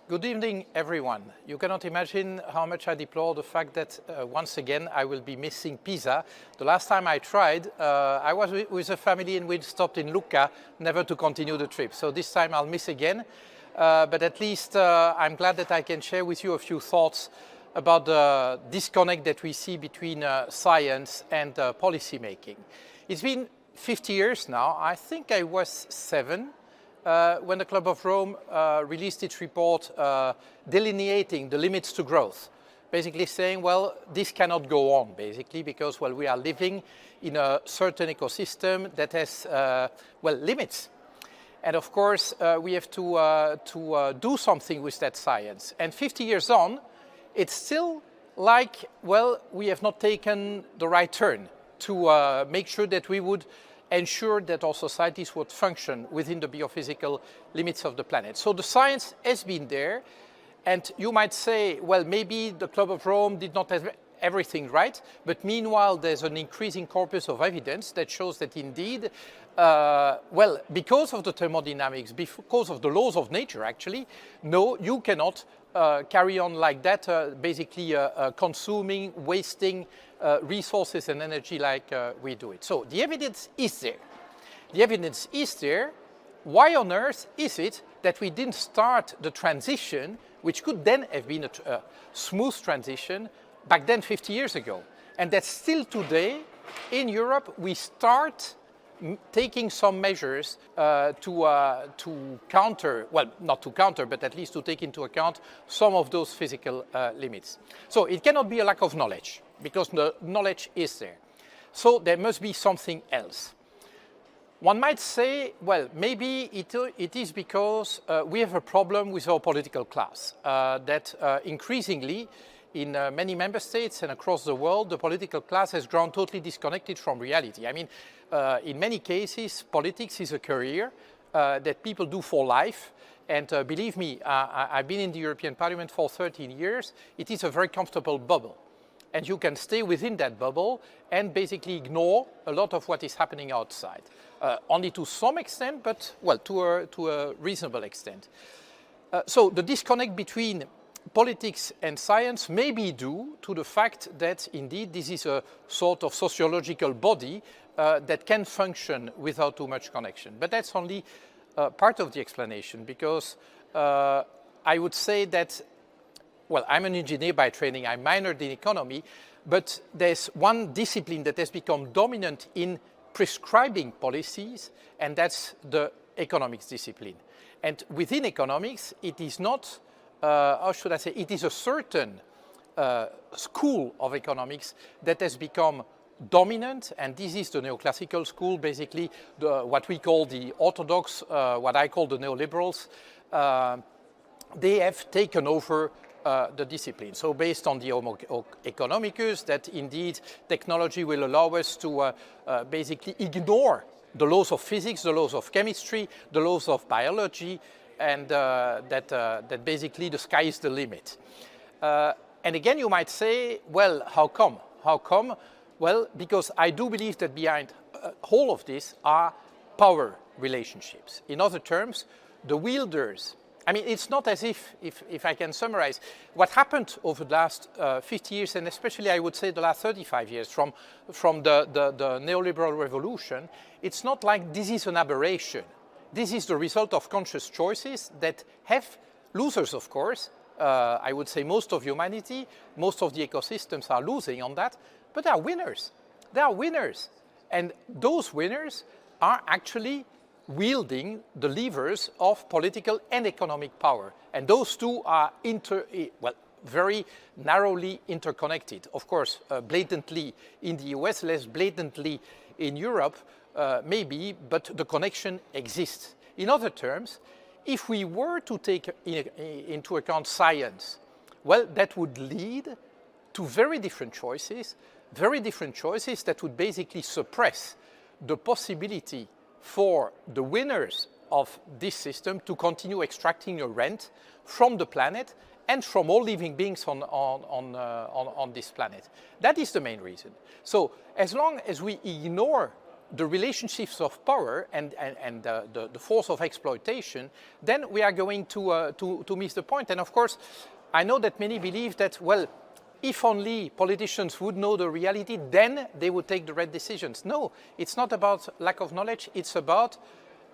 Good evening, everyone. You cannot imagine how much I deplore the fact that once again I will be missing Pisa. The last time I tried, I was with a family and we stopped in Lucca, never to continue the trip. So this time I'll miss again. But at least I'm glad that I can share with you a few thoughts about the disconnect that we see between science and policy making. It's been 50 years now. I think I was 7. When the Club of Rome released its report delineating the limits to growth, basically saying, well, this cannot go on, basically, because, well, we are living in a certain ecosystem that has, limits. And of course, we have to do something with that science. And 50 years on, it's still like, well, we have not taken the right turn to make sure that we would ensure that our societies would function within the biophysical limits of the planet. So the science has been there, and you might say, well, maybe the Club of Rome did not have everything right, but meanwhile there's an increasing corpus of evidence that shows that indeed, because of the thermodynamics, because of the laws of nature actually, no, you cannot carry on like that, basically consuming, wasting resources and energy like we do it. So the evidence is there. The evidence is there. Why on earth is it that we didn't start the transition, which could then have been a smooth transition, back then 50 years ago? And that still today, in Europe, we start taking some measures to counter, well, not to counter, but at least to take into account some of those physical limits. So it cannot be a lack of knowledge, because the knowledge is there. So there must be something else. One might say, well, maybe it is because we have a problem with our political class, that increasingly in many member states and across the world, the political class has grown totally disconnected from reality. I mean, in many cases, politics is a career that people do for life. And believe me, I've been in the European Parliament for 13 years. It is a very comfortable bubble. And you can stay within that bubble and basically ignore a lot of what is happening outside. Only to some extent, but, well, to a reasonable extent. So the disconnect between politics and science may be due to the fact that, indeed, this is a sort of sociological body that can function without too much connection. But that's only part of the explanation, because I would say that, well, I'm an engineer by training, I minored in economy, but there's one discipline that has become dominant in prescribing policies, and that's the economics discipline. And within economics, it is not, how should I say, it is a certain school of economics that has become dominant, and this is the neoclassical school, basically what we call the orthodox, what I call the neoliberals. They have taken over the discipline. So based on the Homo economicus, that indeed technology will allow us to basically ignore the laws of physics, the laws of chemistry, the laws of biology, and that basically the sky is the limit. And again, you might say, well, how come? How come? Well, because I do believe that behind all of this are power relationships. In other terms, the wielders. I mean, it's not as if I can summarize, what happened over the last 50 years, and especially I would say the last 35 years from the neoliberal revolution, it's not like this is an aberration. This is the result of conscious choices that have losers, of course. I would say most of humanity, most of the ecosystems are losing on that, but they are winners. They are winners. And those winners are actually wielding the levers of political and economic power. And those two are very narrowly interconnected. Of course, blatantly in the US, less blatantly in Europe, maybe, but the connection exists. In other terms, if we were to take into account science, well, that would lead to very different choices that would basically suppress the possibility for the winners of this system to continue extracting a rent from the planet and from all living beings on this planet. That is the main reason. So as long as we ignore the relationships of power and the force of exploitation, then we are going to miss the point. And of course, I know that many believe that, well, if only politicians would know the reality, then they would take the right decisions. No, it's not about lack of knowledge. It's about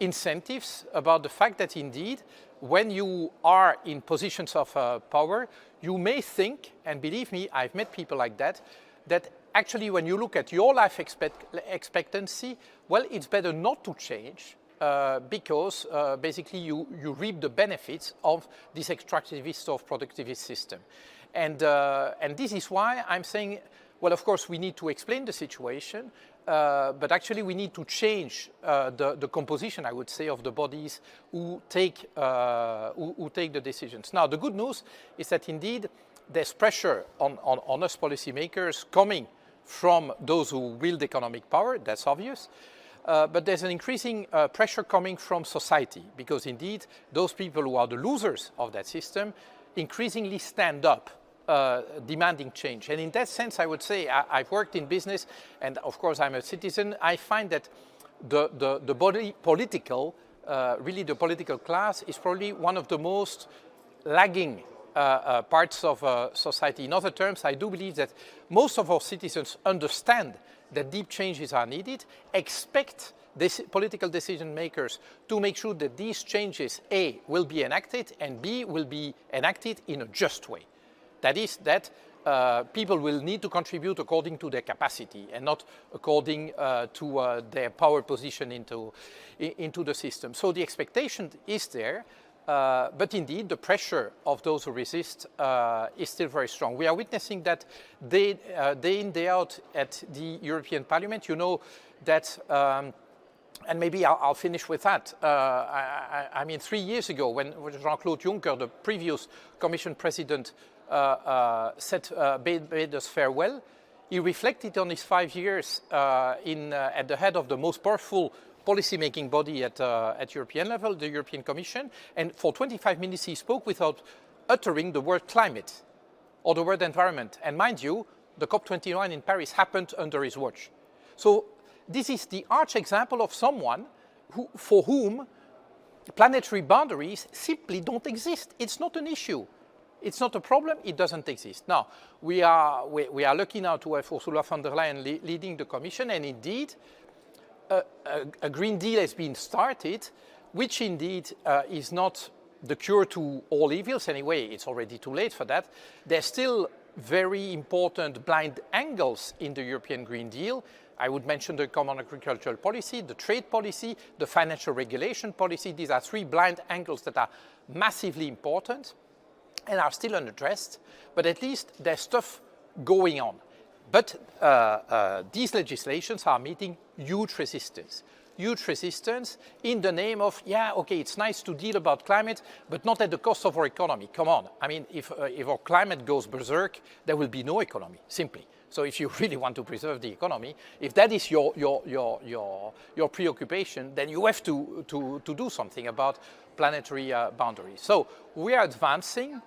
incentives, about the fact that indeed, when you are in positions of power, you may think, and believe me, I've met people like that actually when you look at your life expectancy, well, it's better not to change because basically you reap the benefits of this extractivist or productivist system. And this is why I'm saying, well, of course, we need to explain the situation, but actually we need to change the composition, I would say, of the bodies who take the decisions. Now, the good news is that indeed there's pressure on us policymakers coming from those who wield economic power, that's obvious. But there's an increasing pressure coming from society, because indeed those people who are the losers of that system increasingly stand up demanding change. And in that sense, I would say, I've worked in business, and of course I'm a citizen. I find that the political class is probably one of the most lagging parts of society. In other terms, I do believe that most of our citizens understand that deep changes are needed, expect political decision makers to make sure that these changes, A, will be enacted, and B, will be enacted in a just way. That is that people will need to contribute according to their capacity and not according to their power position into the system. So the expectation is there, but indeed the pressure of those who resist is still very strong. We are witnessing that day in, day out at the European Parliament. You know that, and maybe I'll finish with that. I mean, 3 years ago, when Jean-Claude Juncker, the previous Commission President, bade us farewell, he reflected on his 5 years at the head of the most powerful policy-making body at European level, the European Commission, and for 25 minutes he spoke without uttering the word climate or the word environment. And mind you, the COP21 in Paris happened under his watch. So this is the arch example of someone for whom planetary boundaries simply don't exist. It's not an issue. It's not a problem, it doesn't exist. Now, we are lucky now to have Ursula von der Leyen leading the Commission, and indeed, a Green Deal has been started, which indeed is not the cure to all evils. Anyway, it's already too late for that. There's still very important blind angles in the European Green Deal. I would mention the common agricultural policy, the trade policy, the financial regulation policy. These are three blind angles that are massively important and are still unaddressed, but at least there's stuff going on. But these legislations are meeting huge resistance in the name of, yeah, okay, it's nice to deal about climate, but not at the cost of our economy. Come on. I mean, if our climate goes berserk, there will be no economy, simply. So if you really want to preserve the economy, if that is your preoccupation, then you have to do something about planetary boundaries. So we are advancing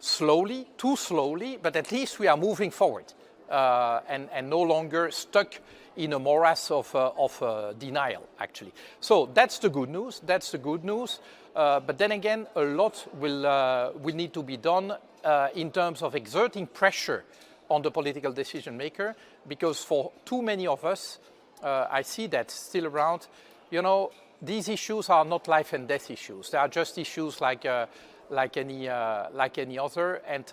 slowly, too slowly, but at least we are moving forward and no longer stuck in a morass of denial, actually. So that's the good news. That's the good news. But then again, a lot will need to be done in terms of exerting pressure on the political decision maker, because for too many of us, I see that still around, you know, these issues are not life and death issues. They are just issues like any other. And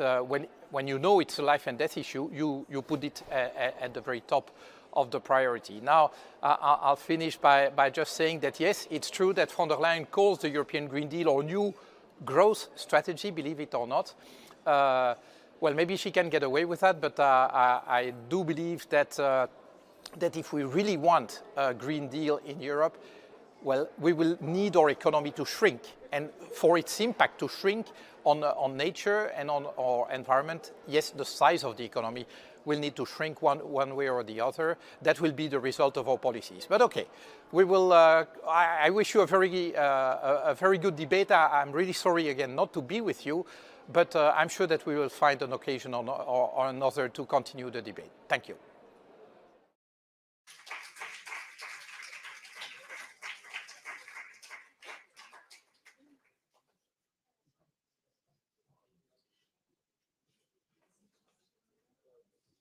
when you know it's a life and death issue, you put it at the very top of the priority. Now, I'll finish by just saying that, yes, it's true that von der Leyen calls the European Green Deal or new growth strategy, believe it or not. Well, maybe she can get away with that, but I do believe that if we really want a Green Deal in Europe, well, we will need our economy to shrink, and for its impact to shrink on nature and on our environment, yes, the size of the economy will need to shrink one way or the other. That will be the result of our policies. But okay, we will. I wish you a very good debate. I'm really sorry again not to be with you, but I'm sure that we will find an occasion or another to continue the debate. Thank you.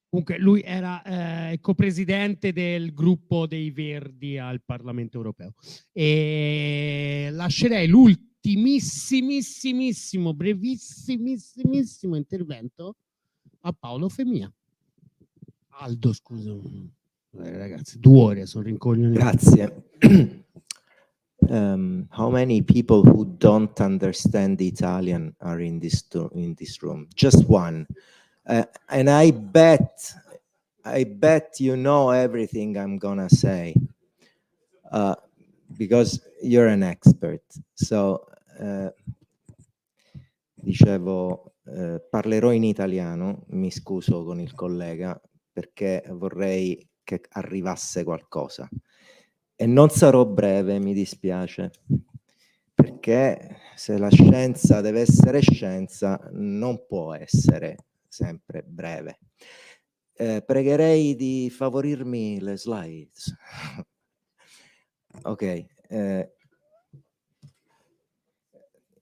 Comunque lui era copresidente del gruppo dei Verdi al Parlamento europeo. E lascerei l'ultimissimissimo, brevissimissimo intervento a Paolo Femia. Aldo, scusa. Ragazzi, 2 ore, sono rincoglionito. Grazie. How many people who don't understand Italian are in this room? Just one. And I bet you know everything I'm gonna say, because you're an expert. So, dicevo, parlerò in italiano, mi scuso con il collega, perché vorrei che arrivasse qualcosa. E non sarò breve, mi dispiace, perché se la scienza deve essere scienza, non può essere sempre breve. Pregherei di favorirmi le slides. Ok.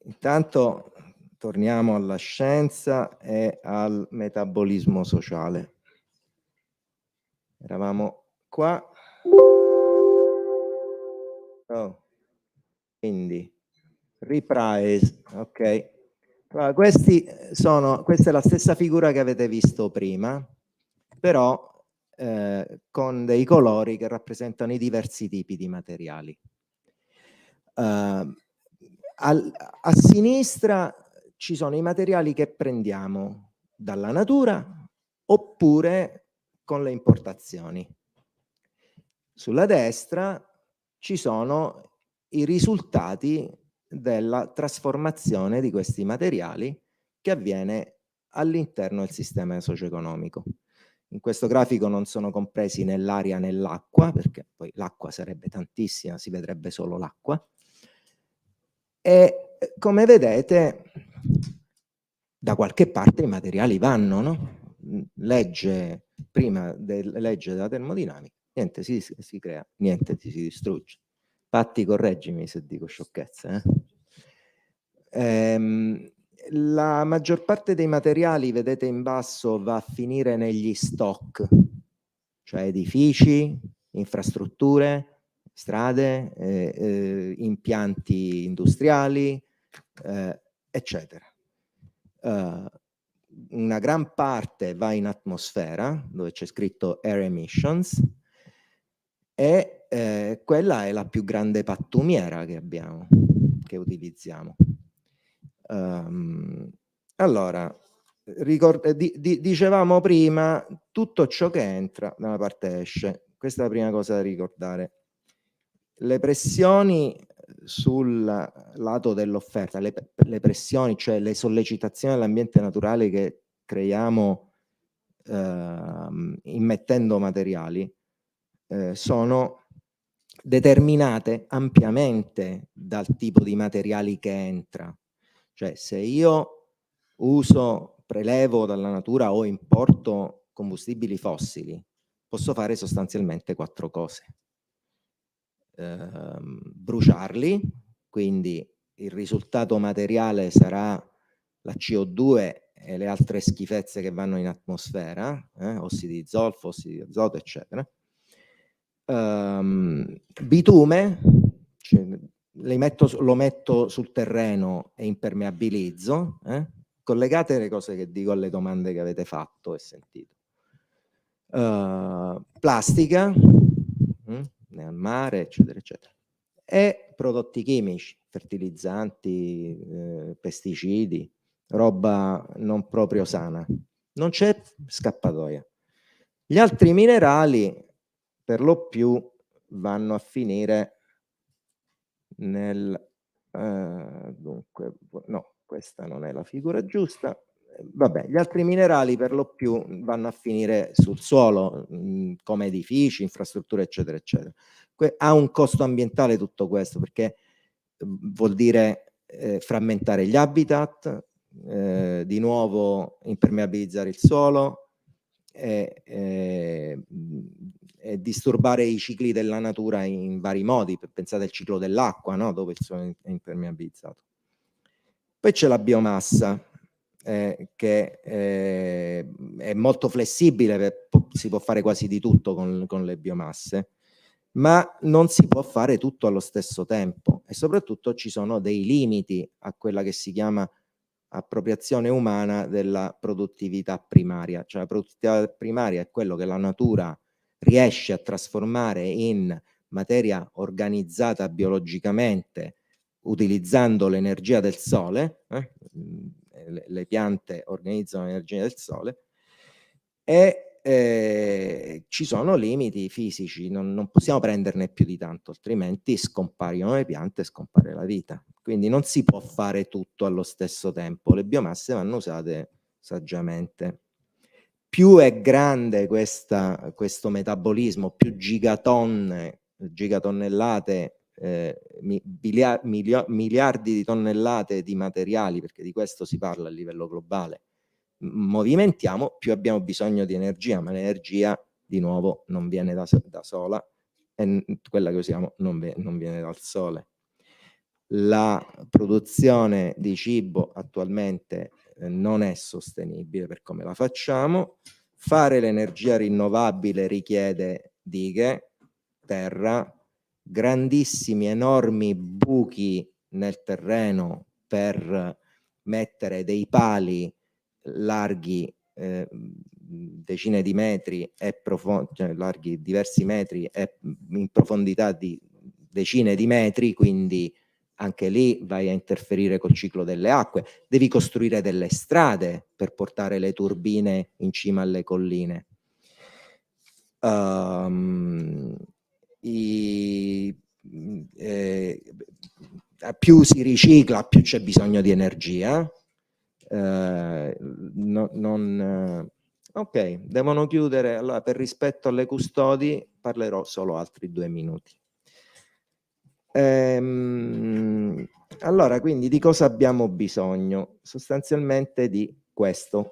Intanto torniamo alla scienza e al metabolismo sociale. Eravamo qua. Oh. Quindi, reprise, ok. Allora, questa è la stessa figura che avete visto prima, però con dei colori che rappresentano i diversi tipi di materiali. A sinistra ci sono i materiali che prendiamo dalla natura oppure con le importazioni. Sulla destra ci sono i risultati della trasformazione di questi materiali che avviene all'interno del sistema socio-economico. In questo grafico non sono compresi né l'aria né l'acqua, perché poi l'acqua sarebbe tantissima, si vedrebbe solo l'acqua. E come vedete, da qualche parte i materiali vanno, no? Legge della termodinamica, niente si crea, niente si distrugge. Patti, correggimi se dico sciocchezze. La maggior parte dei materiali, vedete in basso, va a finire negli stock, cioè edifici, infrastrutture, strade, impianti industriali, eccetera. Una gran parte va in atmosfera, dove c'è scritto air emissions, e quella è la più grande pattumiera che abbiamo, che utilizziamo. Allora, dicevamo prima, tutto ciò che entra da una parte esce. Questa è la prima cosa da ricordare. Le pressioni sul lato dell'offerta, le pressioni, cioè le sollecitazioni all'ambiente naturale che creiamo immettendo materiali, sono determinate ampiamente dal tipo di materiali che entra. Cioè, se io prelevo dalla natura o importo combustibili fossili, posso fare sostanzialmente 4 cose. Bruciarli, quindi il risultato materiale sarà la CO2 e le altre schifezze che vanno in atmosfera, ossidi di zolfo, ossidi di azoto, eccetera. Bitume, cioè, lo metto sul terreno e impermeabilizzo. Collegate le cose che dico alle domande che avete fatto e sentito. Plastica, nel mare, eccetera, eccetera. E prodotti chimici, fertilizzanti, pesticidi, roba non proprio sana. Non c'è scappatoia. Gli altri minerali per lo più vanno a finire nel... dunque, no, questa non è la figura giusta. Vabbè, gli altri minerali per lo più vanno a finire sul suolo, come edifici, infrastrutture, eccetera, eccetera. Ha un costo ambientale tutto questo, perché vuol dire frammentare gli habitat, di nuovo impermeabilizzare il suolo, e disturbare i cicli della natura in vari modi. Pensate al ciclo dell'acqua, no? Dove il suolo è impermeabilizzato. Poi c'è la biomassa, che è molto flessibile, si può fare quasi di tutto con le biomasse, ma non si può fare tutto allo stesso tempo, e soprattutto ci sono dei limiti a quella che si chiama appropriazione umana della produttività primaria. Cioè, la produttività primaria è quello che la natura riesce a trasformare in materia organizzata biologicamente utilizzando l'energia del sole. Le piante organizzano l'energia del sole, e ci sono limiti fisici, non possiamo prenderne più di tanto, altrimenti scompaiono le piante e scompare la vita. Quindi non si può fare tutto allo stesso tempo, le biomasse vanno usate saggiamente. Più è grande questo metabolismo, più gigatonnellate, miliardi di tonnellate di materiali, perché di questo si parla a livello globale, movimentiamo, più abbiamo bisogno di energia, ma l'energia di nuovo non viene da sola, e quella che usiamo non viene dal sole. La produzione di cibo attualmente non è sostenibile per come la facciamo. Fare l'energia rinnovabile richiede dighe, terra, grandissimi, enormi buchi nel terreno per mettere dei pali larghi decine di metri e cioè larghi diversi metri e in profondità di decine di metri, quindi anche lì vai a interferire col ciclo delle acque. Devi costruire delle strade per portare le turbine in cima alle colline. Più si ricicla, più c'è bisogno di energia. Ok, devono chiudere. Allora, per rispetto alle custodi parlerò solo altri 2 minuti. Allora, quindi di cosa abbiamo bisogno? Sostanzialmente di questo.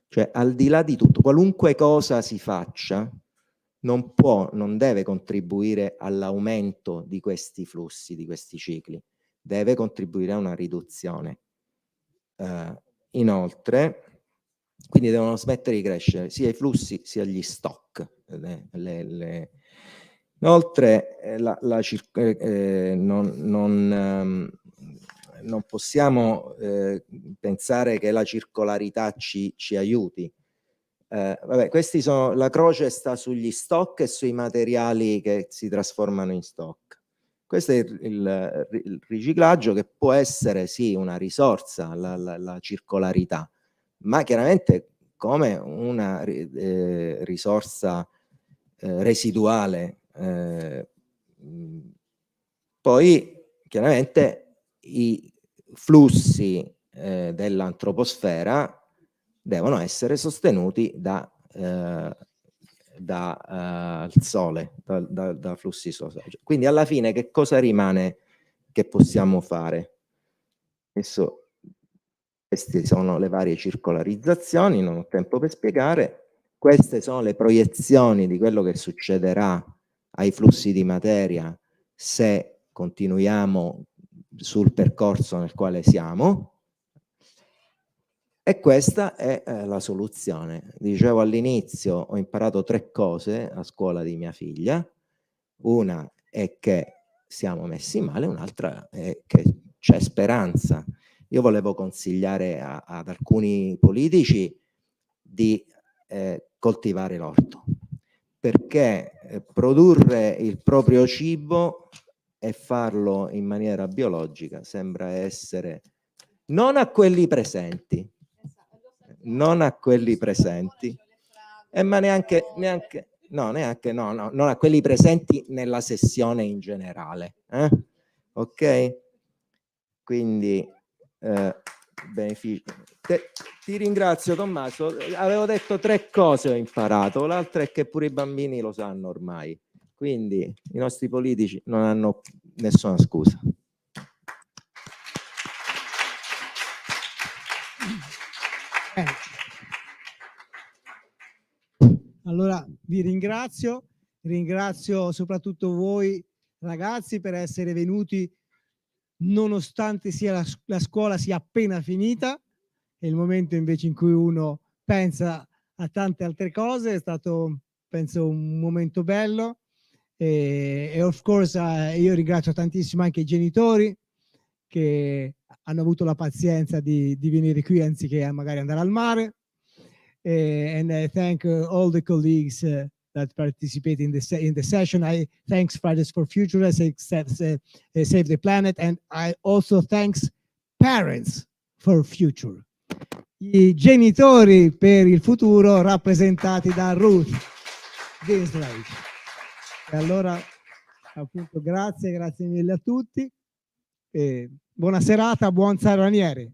Cioè, al di là di tutto, qualunque cosa si faccia non deve contribuire all'aumento di questi flussi, di questi cicli, deve contribuire a una riduzione. Inoltre, quindi devono smettere di crescere sia i flussi sia gli stock. Inoltre non possiamo pensare che la circolarità ci aiuti. Vabbè, questi sono, la croce sta sugli stock e sui materiali che si trasformano in stock. Questo è il riciclaggio, che può essere sì una risorsa, la circolarità, ma chiaramente come una risorsa residuale. Poi chiaramente i flussi dell'antroposfera devono essere sostenuti dal sole, da flussi solari. Quindi alla fine che cosa rimane che possiamo fare? Adesso queste sono le varie circolarizzazioni, non ho tempo per spiegare. Queste sono le proiezioni di quello che succederà ai flussi di materia se continuiamo sul percorso nel quale siamo. E questa è la soluzione. Dicevo all'inizio, ho imparato 3 cose a scuola di mia figlia. Una è che siamo messi male, un'altra è che c'è speranza. Io volevo consigliare ad alcuni politici di coltivare l'orto, perché produrre il proprio cibo e farlo in maniera biologica sembra essere, non a quelli presenti, non a quelli presenti, ma neanche non a quelli presenti nella sessione in generale. Ok? Quindi benefici. Ti ringrazio Tommaso, avevo detto 3 cose, ho imparato, l'altra è che pure i bambini lo sanno ormai, quindi i nostri politici non hanno nessuna scusa. Allora vi ringrazio soprattutto voi ragazzi per essere venuti nonostante la scuola sia appena finita. È il momento invece in cui uno pensa a tante altre cose. È stato, penso, un momento bello, e of course io ringrazio tantissimo anche i genitori che hanno avuto la pazienza di venire qui anziché magari andare al mare. And I thank all the colleagues that participate in the session. I thanks Fridays for Future, Save the Planet, and I also thanks Parents for Future, i genitori per il futuro, rappresentati da Ruth Ginsley. E allora, appunto, grazie mille a tutti e buona serata, buon San Ranieri.